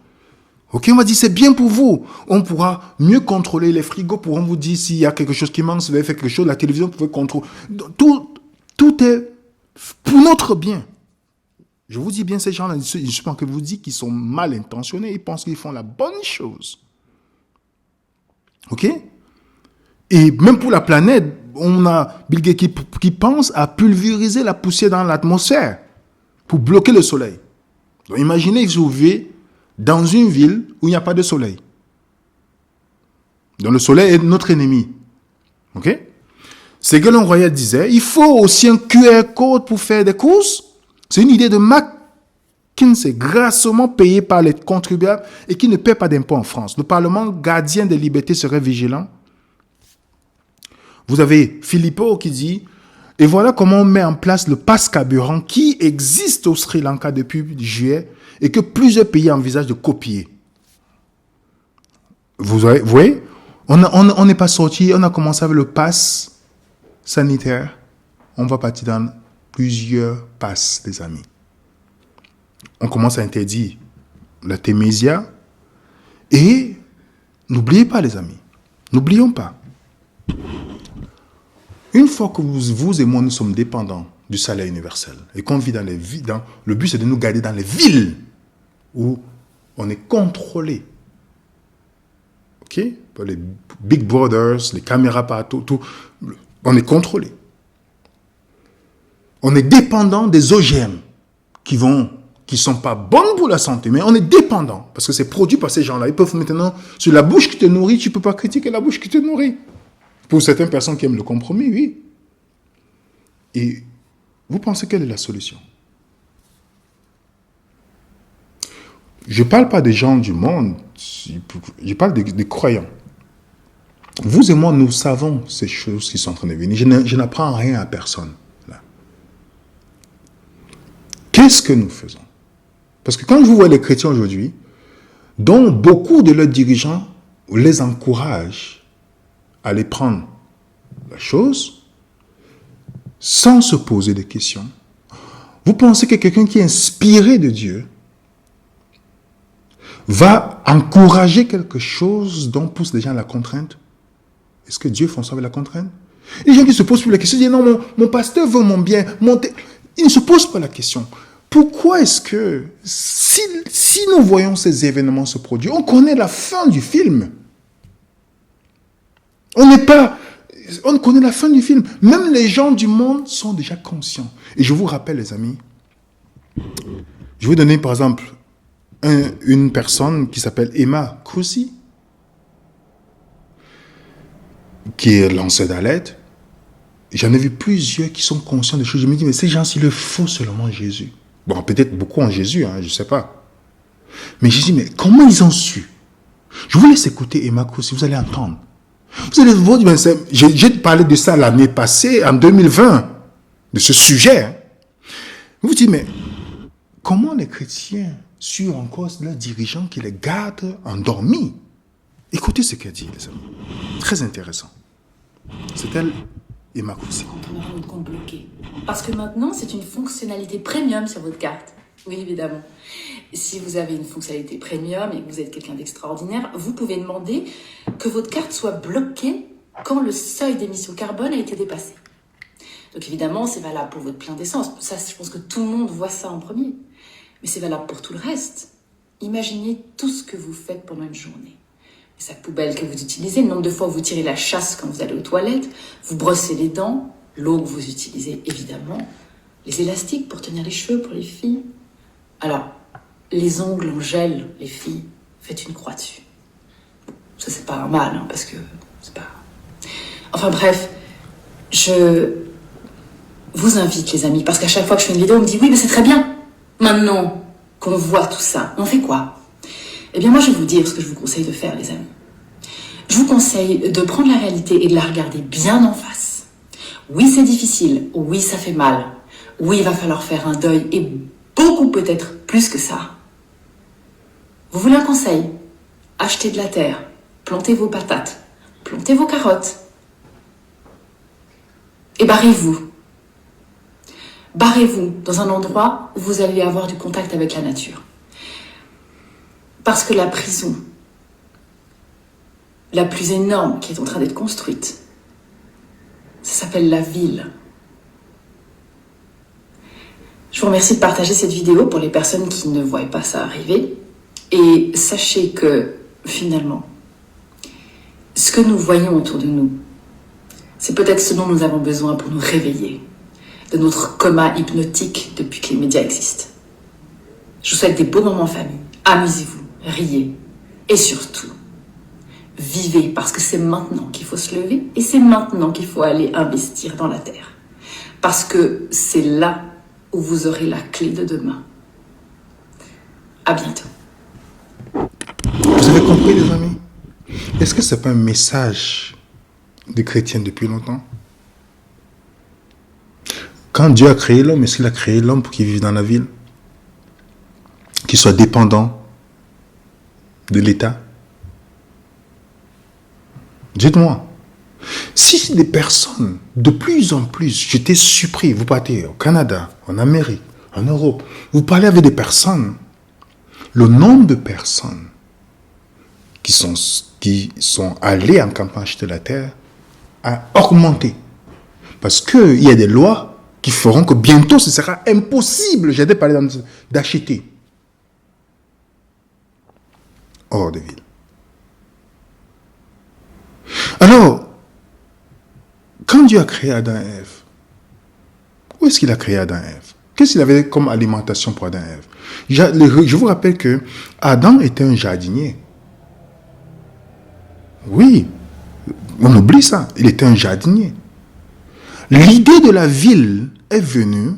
OK? On va dire, c'est bien pour vous. On pourra mieux contrôler les frigos, pourront vous dire s'il y a quelque chose qui manque, si vous avez fait quelque chose, la télévision, vous pouvez contrôler. Tout est pour notre bien. Je vous dis bien, ces gens-là, je pense que vous dites qu'ils sont mal intentionnés, ils pensent qu'ils font la bonne chose. OK? Et même pour la planète, on a Bill Gates qui pense à pulvériser la poussière dans l'atmosphère pour bloquer le soleil. Donc imaginez que vous vivez dans une ville où il n'y a pas de soleil. Donc le soleil est notre ennemi. OK? Ségolène Royal disait, il faut aussi un QR code pour faire des courses. C'est une idée de McKinsey, grassement payée par les contribuables et qui ne paie pas d'impôts en France. Le Parlement gardien des libertés serait vigilant. Vous avez Philippot qui dit, et voilà comment on met en place le pass carburant qui existe au Sri Lanka depuis juillet et que plusieurs pays envisagent de copier. Vous voyez, on n'est pas sorti, on a commencé avec le pass sanitaire. On va partir dans plusieurs passes, les amis. On commence à interdire la Témésia et n'oubliez pas, les amis, n'oublions pas. Une fois que vous et moi, nous sommes dépendants du salaire universel et qu'on vit dans les villes, le but c'est de nous garder dans les villes où on est contrôlé. OK? Par les Big Brothers, les caméras partout, on est contrôlé. On est dépendant des OGM qui vont qui ne sont pas bonnes pour la santé, mais on est dépendant, parce que c'est produit par ces gens-là. Ils peuvent maintenant, sur la bouche qui te nourrit, tu ne peux pas critiquer la bouche qui te nourrit. Pour certaines personnes qui aiment le compromis, oui. Et vous pensez quelle est la solution? Je ne parle pas des gens du monde, je parle des croyants. Vous et moi, nous savons ces choses qui sont en train de venir. Je n'apprends rien à personne. Là. Qu'est-ce que nous faisons? Parce que quand je vois les chrétiens aujourd'hui, dont beaucoup de leurs dirigeants les encouragent à aller prendre la chose sans se poser des questions, vous pensez que quelqu'un qui est inspiré de Dieu va encourager quelque chose dont pousse les gens à la contrainte? Est-ce que Dieu fonctionne avec la contrainte? Les gens qui se posent plus la question, disent non, mon pasteur veut mon bien. Ils ne se posent pas la question. Pourquoi est-ce que, si nous voyons ces événements se produire, on connaît la fin du film. On connaît la fin du film. Même les gens du monde sont déjà conscients. Et je vous rappelle, les amis, je vais donner par exemple une personne qui s'appelle Emma Krusi, qui est lanceur d'alerte. J'en ai vu plusieurs qui sont conscients des choses. Je me dis, mais ces gens, s'il le faut seulement Jésus. Bon, peut-être beaucoup en Jésus, je ne sais pas. Mais je dis, mais comment ils ont su? Je vous laisse écouter Emma Krusi, vous allez entendre. Vous allez voir, j'ai parlé de ça l'année passée, en 2020, de ce sujet. Vous vous dites, mais comment les chrétiens suivent encore leurs dirigeants qui les gardent endormis? Écoutez ce qu'elle dit, les amis. Très intéressant. C'est elle, Emma Krusi. Quand on aura notre compte bloqué. Parce que maintenant, c'est une fonctionnalité premium sur votre carte. Oui, évidemment. Si vous avez une fonctionnalité premium et que vous êtes quelqu'un d'extraordinaire, vous pouvez demander que votre carte soit bloquée quand le seuil d'émission carbone a été dépassé. Donc évidemment, c'est valable pour votre plein d'essence. Ça, je pense que tout le monde voit ça en premier. Mais c'est valable pour tout le reste. Imaginez tout ce que vous faites pendant une journée. Les sacs poubelles que vous utilisez, le nombre de fois où vous tirez la chasse quand vous allez aux toilettes, vous brossez les dents, l'eau que vous utilisez évidemment, les élastiques pour tenir les cheveux pour les filles. Alors, les ongles en gel, les filles, faites une croix dessus. Ça, c'est pas un mal, parce que c'est pas... Enfin bref, je vous invite, les amis, parce qu'à chaque fois que je fais une vidéo, on me dit « Oui, mais c'est très bien. Maintenant qu'on voit tout ça, on fait quoi ?» Eh bien, moi, je vais vous dire ce que je vous conseille de faire, les amis. Je vous conseille de prendre la réalité et de la regarder bien en face. Oui, c'est difficile. Oui, ça fait mal. Oui, il va falloir faire un deuil et beaucoup peut-être plus que ça. Vous voulez un conseil? Achetez de la terre, plantez vos patates, plantez vos carottes et barrez-vous. Barrez-vous dans un endroit où vous allez avoir du contact avec la nature. Parce que la prison, la plus énorme qui est en train d'être construite, ça s'appelle la ville. Je vous remercie de partager cette vidéo pour les personnes qui ne voient pas ça arriver. Et sachez que, finalement, ce que nous voyons autour de nous, c'est peut-être ce dont nous avons besoin pour nous réveiller de notre coma hypnotique depuis que les médias existent. Je vous souhaite des beaux moments en famille. Amusez-vous, riez. Et surtout, vivez parce que c'est maintenant qu'il faut se lever et c'est maintenant qu'il faut aller investir dans la terre. Parce que c'est là où vous aurez la clé de demain. À bientôt. Vous avez compris, les amis? Est-ce que ce n'est pas un message des chrétiens depuis longtemps? Quand Dieu a créé l'homme, est-ce qu'il a créé l'homme pour qu'il vive dans la ville? Qu'il soit dépendant de l'État? Dites-moi. Si des personnes, de plus en plus, j'étais surpris, vous partez au Canada, en Amérique, en Europe, vous parlez avec des personnes, le nombre de personnes qui sont allées en campagne acheter la terre a augmenté. Parce qu'il y a des lois qui feront que bientôt ce sera impossible, j'ai parlé d'acheter hors de ville. Alors, quand Dieu a créé Adam et Ève, où est-ce qu'il a créé Adam et Ève? Qu'est-ce qu'il avait comme alimentation pour Adam et Ève? Je vous rappelle que Adam était un jardinier. Oui, on oublie ça. Il était un jardinier. L'idée de la ville est venue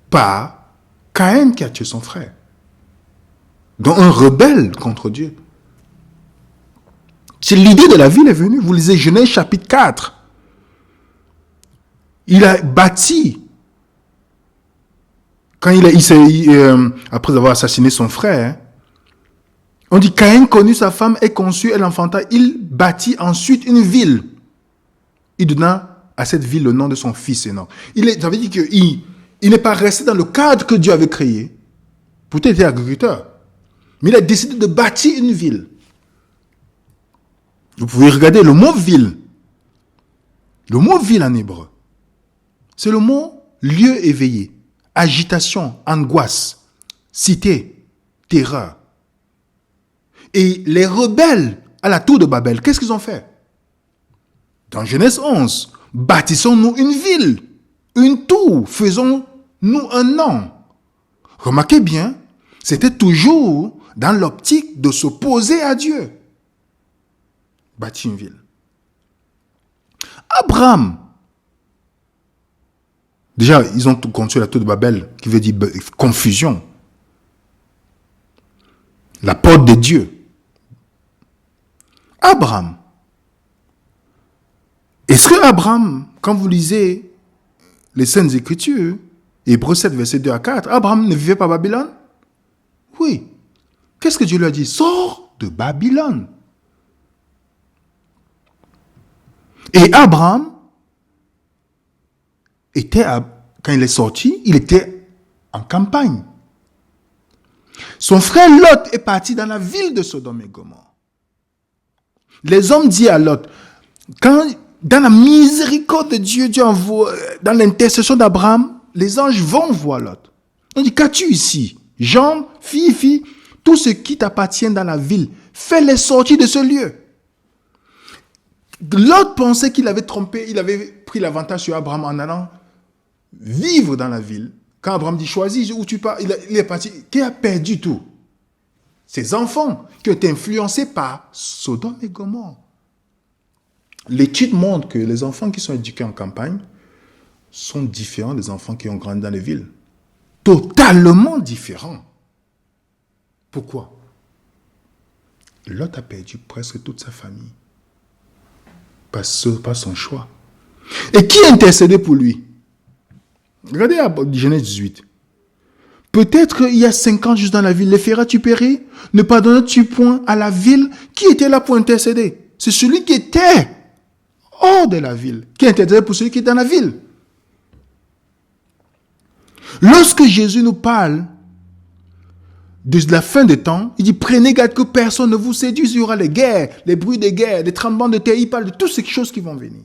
par Caïn qui a tué son frère. Donc un rebelle contre Dieu. C'est l'idée de la ville est venue. Vous lisez Genèse chapitre 4. Il a bâti. Quand après avoir assassiné son frère, on dit Caïn connut sa femme et conçut, elle enfanta. Il bâtit ensuite une ville. Il donna à cette ville le nom de son fils Enoch. Ça veut dire qu'il n'est pas resté dans le cadre que Dieu avait créé. Peut-être il était agriculteur. Mais il a décidé de bâtir une ville. Vous pouvez regarder le mot ville. Le mot ville en hébreu, c'est le mot lieu éveillé, agitation, angoisse, cité, terreur. Et les rebelles à la tour de Babel, qu'est-ce qu'ils ont fait? Dans Genèse 11, bâtissons-nous une ville, une tour, faisons-nous un nom. Remarquez bien, c'était toujours dans l'optique de s'opposer à Dieu. Bâtir une ville. Abraham, déjà, ils ont construit la tour de Babel, qui veut dire confusion. La porte de Dieu. Abraham. Est-ce que Abraham, quand vous lisez les Saintes Écritures, Hébreux 7, verset 2 à 4, Abraham ne vivait pas à Babylone? Oui. Qu'est-ce que Dieu lui a dit? Sors de Babylone. Et Abraham quand il est sorti, il était en campagne. Son frère Lot est parti dans la ville de Sodome et Gomorrhe. Les hommes disent à Lot, dans la miséricorde de Dieu, envoie, dans l'intercession d'Abraham, les anges vont voir Lot. On dit, qu'as-tu ici? Jambes, fille, tout ce qui t'appartient dans la ville, fais-les sortir de ce lieu. Lot pensait qu'il avait trompé, il avait pris l'avantage sur Abraham en allant vivre dans la ville. Quand Abraham dit, choisis où tu pars, il est parti. Qui a perdu tout? Ses enfants qui ont été influencés par Sodome et Gomorrhe. L'étude montre que les enfants qui sont éduqués en campagne sont différents des enfants qui ont grandi dans les villes. Totalement différents. Pourquoi? Lot a perdu presque toute sa famille. Pas son choix. Et qui intercédait pour lui? Regardez à Genèse 18. Peut-être il y a 5 ans juste dans la ville, les feras-tu périr? Ne pardonnes-tu point à la ville? Qui était là pour intercéder? C'est celui qui était hors de la ville, qui intercédait pour celui qui est dans la ville. Lorsque Jésus nous parle de la fin des temps, il dit, prenez garde que personne ne vous séduise, il y aura les guerres, les bruits de guerre, les tremblements de terre, il parle de toutes ces choses qui vont venir.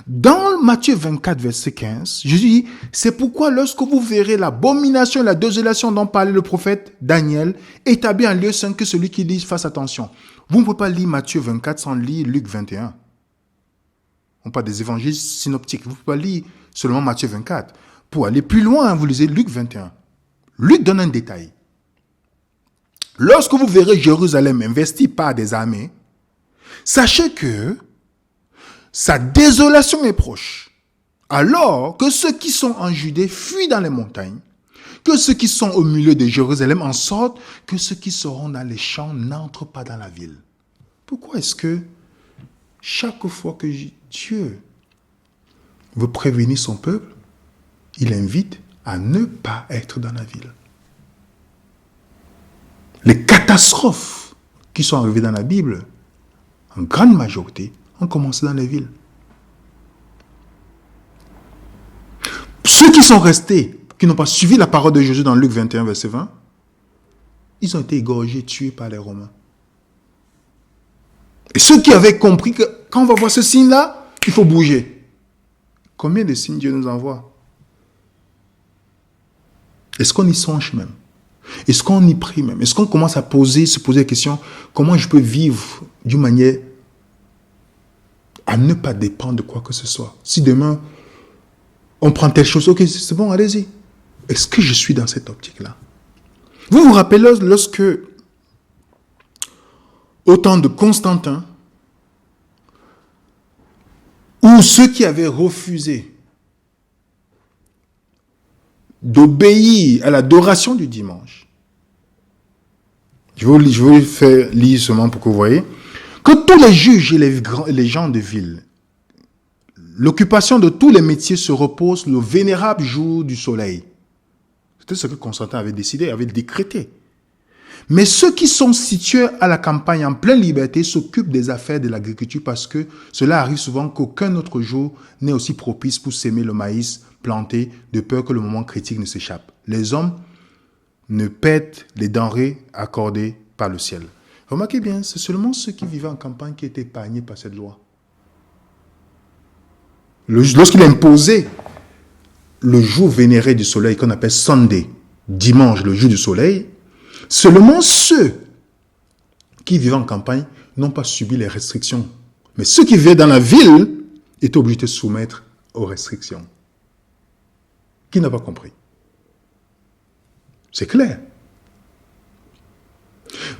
Dans Matthieu 24, verset 15, Jésus dit, c'est pourquoi lorsque vous verrez l'abomination et la désolation dont parlait le prophète Daniel, établi en lieu saint, que celui qui lit fasse attention. Vous ne pouvez pas lire Matthieu 24 sans lire Luc 21. On parle des évangiles synoptiques. Vous ne pouvez pas lire seulement Matthieu 24. Pour aller plus loin, vous lisez Luc 21. Luc donne un détail. Lorsque vous verrez Jérusalem investie par des armées, sachez que sa désolation est proche. Alors que ceux qui sont en Judée fuient dans les montagnes, que ceux qui sont au milieu de Jérusalem en sortent, que ceux qui seront dans les champs n'entrent pas dans la ville. Pourquoi est-ce que chaque fois que Dieu veut prévenir son peuple, il invite à ne pas être dans la ville? Les catastrophes qui sont arrivées dans la Bible, en grande majorité, ont commencé dans les villes. Ceux qui sont restés, qui n'ont pas suivi la parole de Jésus dans Luc 21, verset 20, ils ont été égorgés, tués par les Romains. Et ceux qui avaient compris que quand on va voir ce signe-là, il faut bouger. Combien de signes Dieu nous envoie? Est-ce qu'on y songe même? Est-ce qu'on y prie même? Est-ce qu'on commence à se poser la question, comment je peux vivre d'une manière à ne pas dépendre de quoi que ce soit? Si demain, On prend telle chose, ok, c'est bon, allez-y. Est-ce que je suis dans cette optique-là? Vous vous rappelez lorsque, au temps de Constantin, où ceux qui avaient refusé d'obéir à l'adoration du dimanche, je vais vous faire lire seulement pour que vous voyez, que tous les juges et les gens de ville, l'occupation de tous les métiers se repose le vénérable jour du soleil. C'était ce que Constantin avait décidé, avait décrété. Mais ceux qui sont situés à la campagne en pleine liberté s'occupent des affaires de l'agriculture parce que cela arrive souvent qu'aucun autre jour n'est aussi propice pour s'aimer le maïs planté de peur que le moment critique ne s'échappe. Les hommes ne perdent les denrées accordées par le ciel. Remarquez bien, c'est seulement ceux qui vivaient en campagne qui étaient épargnés par cette loi. Lorsqu'il a imposé le jour vénéré du soleil qu'on appelle Sunday, dimanche, le jour du soleil, seulement ceux qui vivaient en campagne n'ont pas subi les restrictions. Mais ceux qui vivaient dans la ville étaient obligés de se soumettre aux restrictions. Qui n'a pas compris? C'est clair.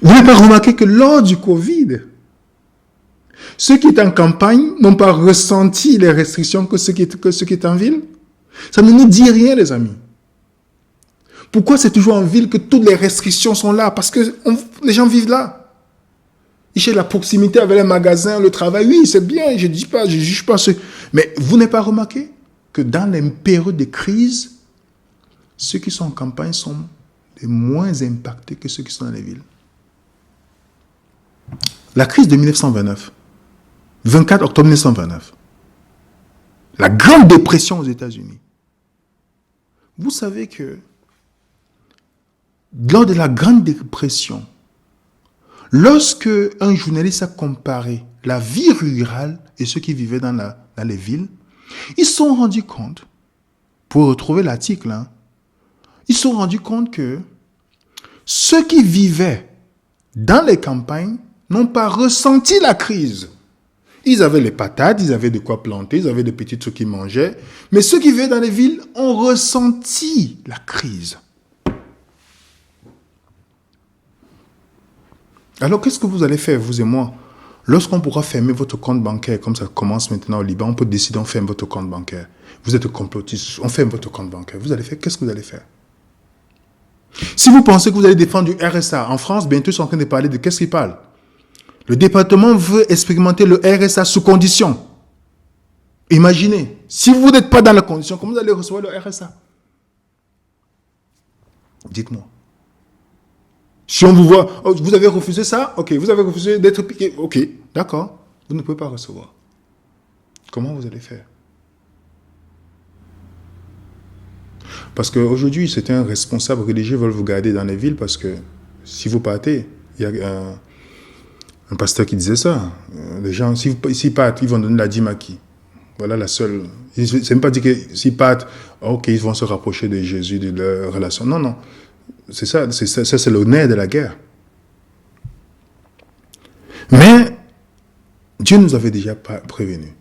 Vous n'avez pas remarqué que lors du Covid, ceux qui étaient en campagne n'ont pas ressenti les restrictions que ceux qui étaient en ville? Ça ne nous dit rien, les amis. Pourquoi c'est toujours en ville que toutes les restrictions sont là? Parce que les gens vivent là. Ils cherchent la proximité avec les magasins, le travail. Oui, c'est bien, je ne dis pas, je ne juge pas ceux. Mais vous n'avez pas remarqué que dans les périodes de crise, ceux qui sont en campagne sont les moins impactés que ceux qui sont dans les villes. La crise de 1929, 24 octobre 1929, la Grande Dépression aux États-Unis. Vous savez que lors de la Grande Dépression, lorsque un journaliste a comparé la vie rurale et ceux qui vivaient dans les villes, ils se sont rendus compte, pour retrouver l'article, ils se sont rendus compte que ceux qui vivaient dans les campagnes n'ont pas ressenti la crise. Ils avaient les patates, ils avaient de quoi planter, ils avaient des petits trucs qu'ils mangeaient. Mais ceux qui vivaient dans les villes ont ressenti la crise. Alors, qu'est-ce que vous allez faire, vous et moi? Lorsqu'on pourra fermer votre compte bancaire, comme ça commence maintenant au Liban, on peut décider on ferme votre compte bancaire. Vous êtes complotiste, on ferme votre compte bancaire. Vous allez faire, qu'est-ce que vous allez faire? Si vous pensez que vous allez défendre du RSA, en France, bientôt ils sont en train de parler de qu'est-ce qu'ils parlent? Le département veut expérimenter le RSA sous condition. Imaginez, si vous n'êtes pas dans la condition, comment vous allez recevoir le RSA? Dites-moi. Si on vous voit, oh, vous avez refusé ça, ok, vous avez refusé d'être piqué, ok, d'accord, vous ne pouvez pas recevoir. Comment vous allez faire? Parce qu'aujourd'hui, c'est un responsable religieux veulent vous garder dans les villes parce que si vous partez, il y a un pasteur qui disait ça. Les gens, s'ils partent, ils vont donner la dîme à qui? Voilà la seule. C'est même pas dit que s'ils partent, ok, ils vont se rapprocher de Jésus, de leur relation. Non, non. C'est ça, c'est le nerf de la guerre. Mais Dieu nous avait déjà prévenu.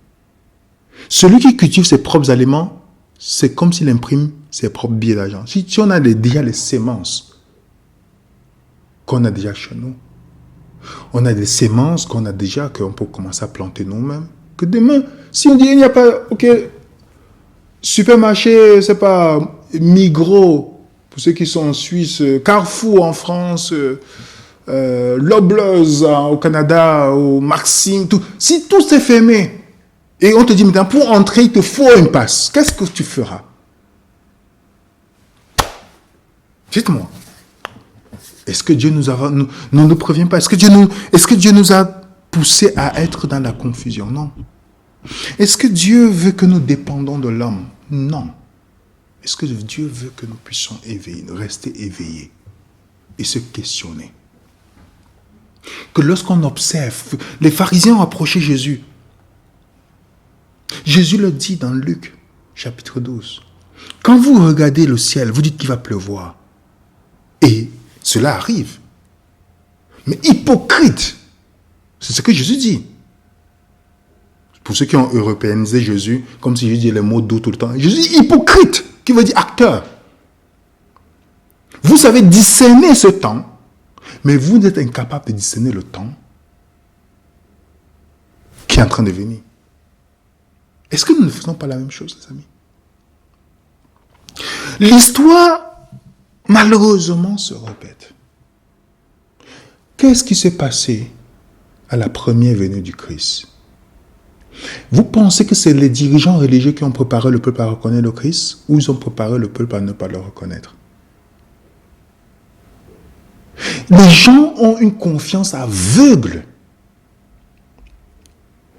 Celui qui cultive ses propres aliments, c'est comme s'il imprime ses propres billets d'argent. Si on a déjà les sémences qu'on a déjà chez nous, on a des sémences qu'on a déjà, qu'on peut commencer à planter nous-mêmes, que demain, si on dit il n'y a pas, ok, supermarché, c'est pas Migros, pour ceux qui sont en Suisse, Carrefour en France, Loblaws au Canada, au Maxime, tout. Si tout s'est fermé, et on te dit maintenant, pour entrer, il te faut une passe, qu'est-ce que tu feras? Dites-moi. Est-ce que Dieu nous prévient pas? Est-ce que Dieu nous a poussés à être dans la confusion? Non. Est-ce que Dieu veut que nous dépendons de l'homme? Non. Est-ce que Dieu veut que nous puissions rester éveillés et se questionner? Que lorsqu'on observe, les pharisiens ont approché Jésus. Jésus le dit dans Luc, chapitre 12. Quand vous regardez le ciel, vous dites qu'il va pleuvoir. Et cela arrive. Mais hypocrite, c'est ce que Jésus dit. Pour ceux qui ont européanisé Jésus, comme si je disais les mots doux tout le temps. Jésus hypocrite, qui veut dire acteur. Vous savez discerner ce temps, mais vous êtes incapable de discerner le temps qui est en train de venir. Est-ce que nous ne faisons pas la même chose, les amis? L'histoire, malheureusement, se répète. Qu'est-ce qui s'est passé à la première venue du Christ? Vous pensez que c'est les dirigeants religieux qui ont préparé le peuple à reconnaître le Christ, ou ils ont préparé le peuple à ne pas le reconnaître? Les gens ont une confiance aveugle,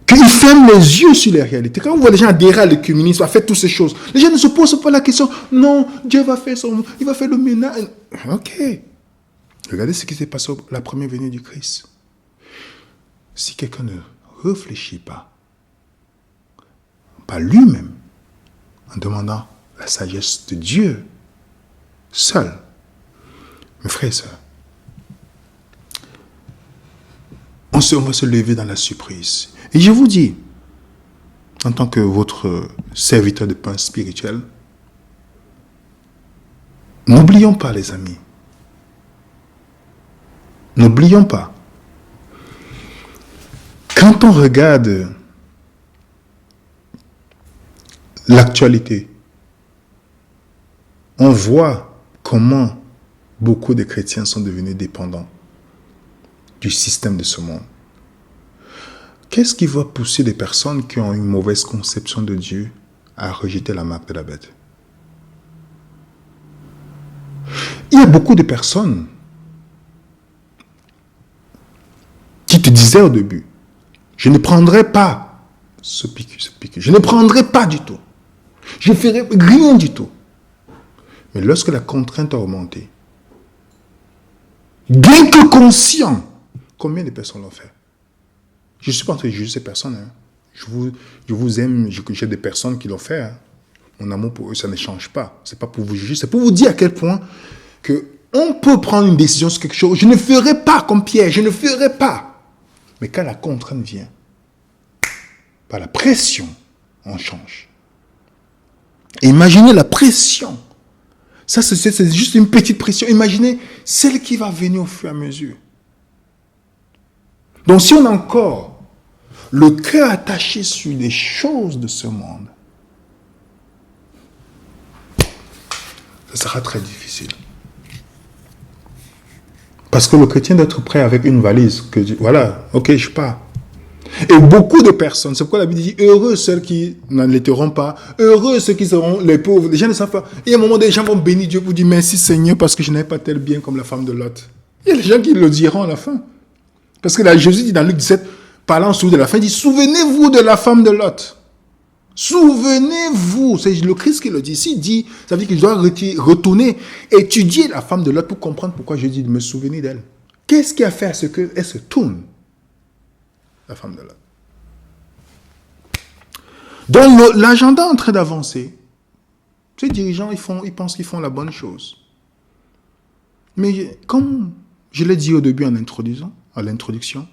qu'ils ferment les yeux sur les réalités. Quand on voit les gens adhérer à l'écuménisme, à faire toutes ces choses, les gens ne se posent pas la question, non, Dieu va faire il va faire le ménage. Ok. Regardez ce qui s'est passé à la première venue du Christ. Si quelqu'un ne réfléchit pas lui-même, en demandant la sagesse de Dieu, seul, mes frères et sœurs, on va se lever dans la surprise. Et je vous dis, en tant que votre serviteur de pain spirituel, n'oublions pas, les amis. N'oublions pas. Quand on regarde l'actualité, on voit comment beaucoup de chrétiens sont devenus dépendants du système de ce monde. Qu'est-ce qui va pousser les personnes qui ont une mauvaise conception de Dieu à rejeter la marque de la bête? Il y a beaucoup de personnes qui te disaient au début, je ne prendrai pas ce piqûre, je ne prendrai pas du tout. Je ne ferai rien du tout. Mais lorsque la contrainte a augmenté, bien que conscient, combien de personnes l'ont fait? Je ne suis pas en train de juger ces personnes. Hein. Je vous aime, j'ai des personnes qui l'ont fait. Hein. Mon amour pour eux, ça ne change pas. Ce n'est pas pour vous juger, c'est pour vous dire à quel point que on peut prendre une décision sur quelque chose. Je ne ferai pas comme Pierre, je ne ferai pas. Mais quand la contrainte vient, par la pression, on change. Et imaginez la pression. Ça, c'est juste une petite pression. Imaginez celle qui va venir au fur et à mesure. Donc, si on a encore le cœur attaché sur les choses de ce monde, ça sera très difficile. Parce que le chrétien doit être prêt avec une valise. Voilà, ok, je pars. Et beaucoup de personnes, c'est pourquoi la Bible dit, heureux ceux qui n'en l'éteront pas, heureux ceux qui seront les pauvres. Les gens ne savent pas. Et à un moment, des gens vont bénir Dieu pour dire, merci Seigneur, parce que je n'avais pas tel bien comme la femme de Lot. Il y a des gens qui le diront à la fin. Parce que là, Jésus dit dans Luc 17, parlant sous de la fin, il dit, souvenez-vous de la femme de Lot. Souvenez-vous. C'est le Christ qui le dit. S'il dit, ça veut dire qu'il doit retourner, étudier la femme de Lot pour comprendre pourquoi je dis de me souvenir d'elle. Qu'est-ce qui a fait à ce qu'elle se tourne, la femme de Lot? Donc, l'agenda est en train d'avancer. Ces dirigeants, ils pensent qu'ils font la bonne chose. Mais comme je l'ai dit au début en introduisant, à l'introduction,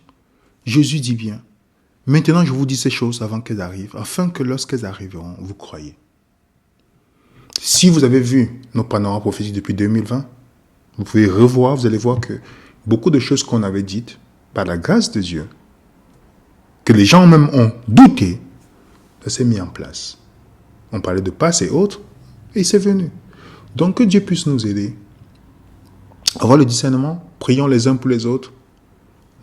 Jésus dit bien, maintenant je vous dis ces choses avant qu'elles arrivent, afin que lorsqu'elles arriveront, vous croyez. Si vous avez vu nos panoramas prophétiques depuis 2020, vous pouvez revoir, vous allez voir que beaucoup de choses qu'on avait dites, par la grâce de Dieu, que les gens même ont douté, ça s'est mis en place. On parlait de Pâques et autres, et c'est venu. Donc que Dieu puisse nous aider, avoir le discernement, prions les uns pour les autres,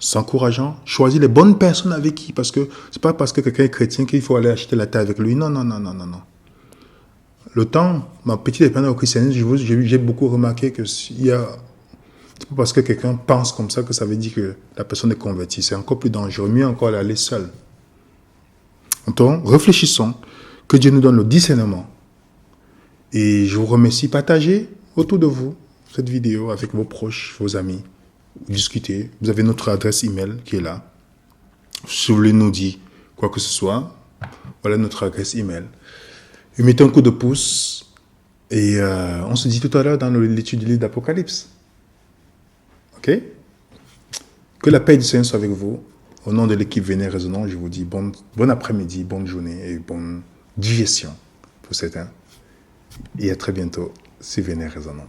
s'encourageant, choisir les bonnes personnes avec qui, parce que c'est pas parce que quelqu'un est chrétien qu'il faut aller acheter la terre avec lui. Non. Le temps, ma petite expérience au christianisme, j'ai beaucoup remarqué que c'est pas parce que quelqu'un pense comme ça que ça veut dire que la personne est convertie. C'est encore plus dangereux. Mieux encore aller seul. Donc, réfléchissons, que Dieu nous donne le discernement. Et je vous remercie. Partagez autour de vous cette vidéo avec vos proches, vos amis. Discuter. Vous avez notre adresse email qui est là. Si vous voulez nous dire quoi que ce soit, voilà notre adresse email. Et mettez un coup de pouce. Et on se dit tout à l'heure dans l'étude du livre d'Apocalypse. Ok? Que la paix du Seigneur soit avec vous. Au nom de l'équipe Vénère Résonant, je vous dis bon après-midi, bonne journée et bonne digestion pour certains. Et à très bientôt sur Vénère Résonant.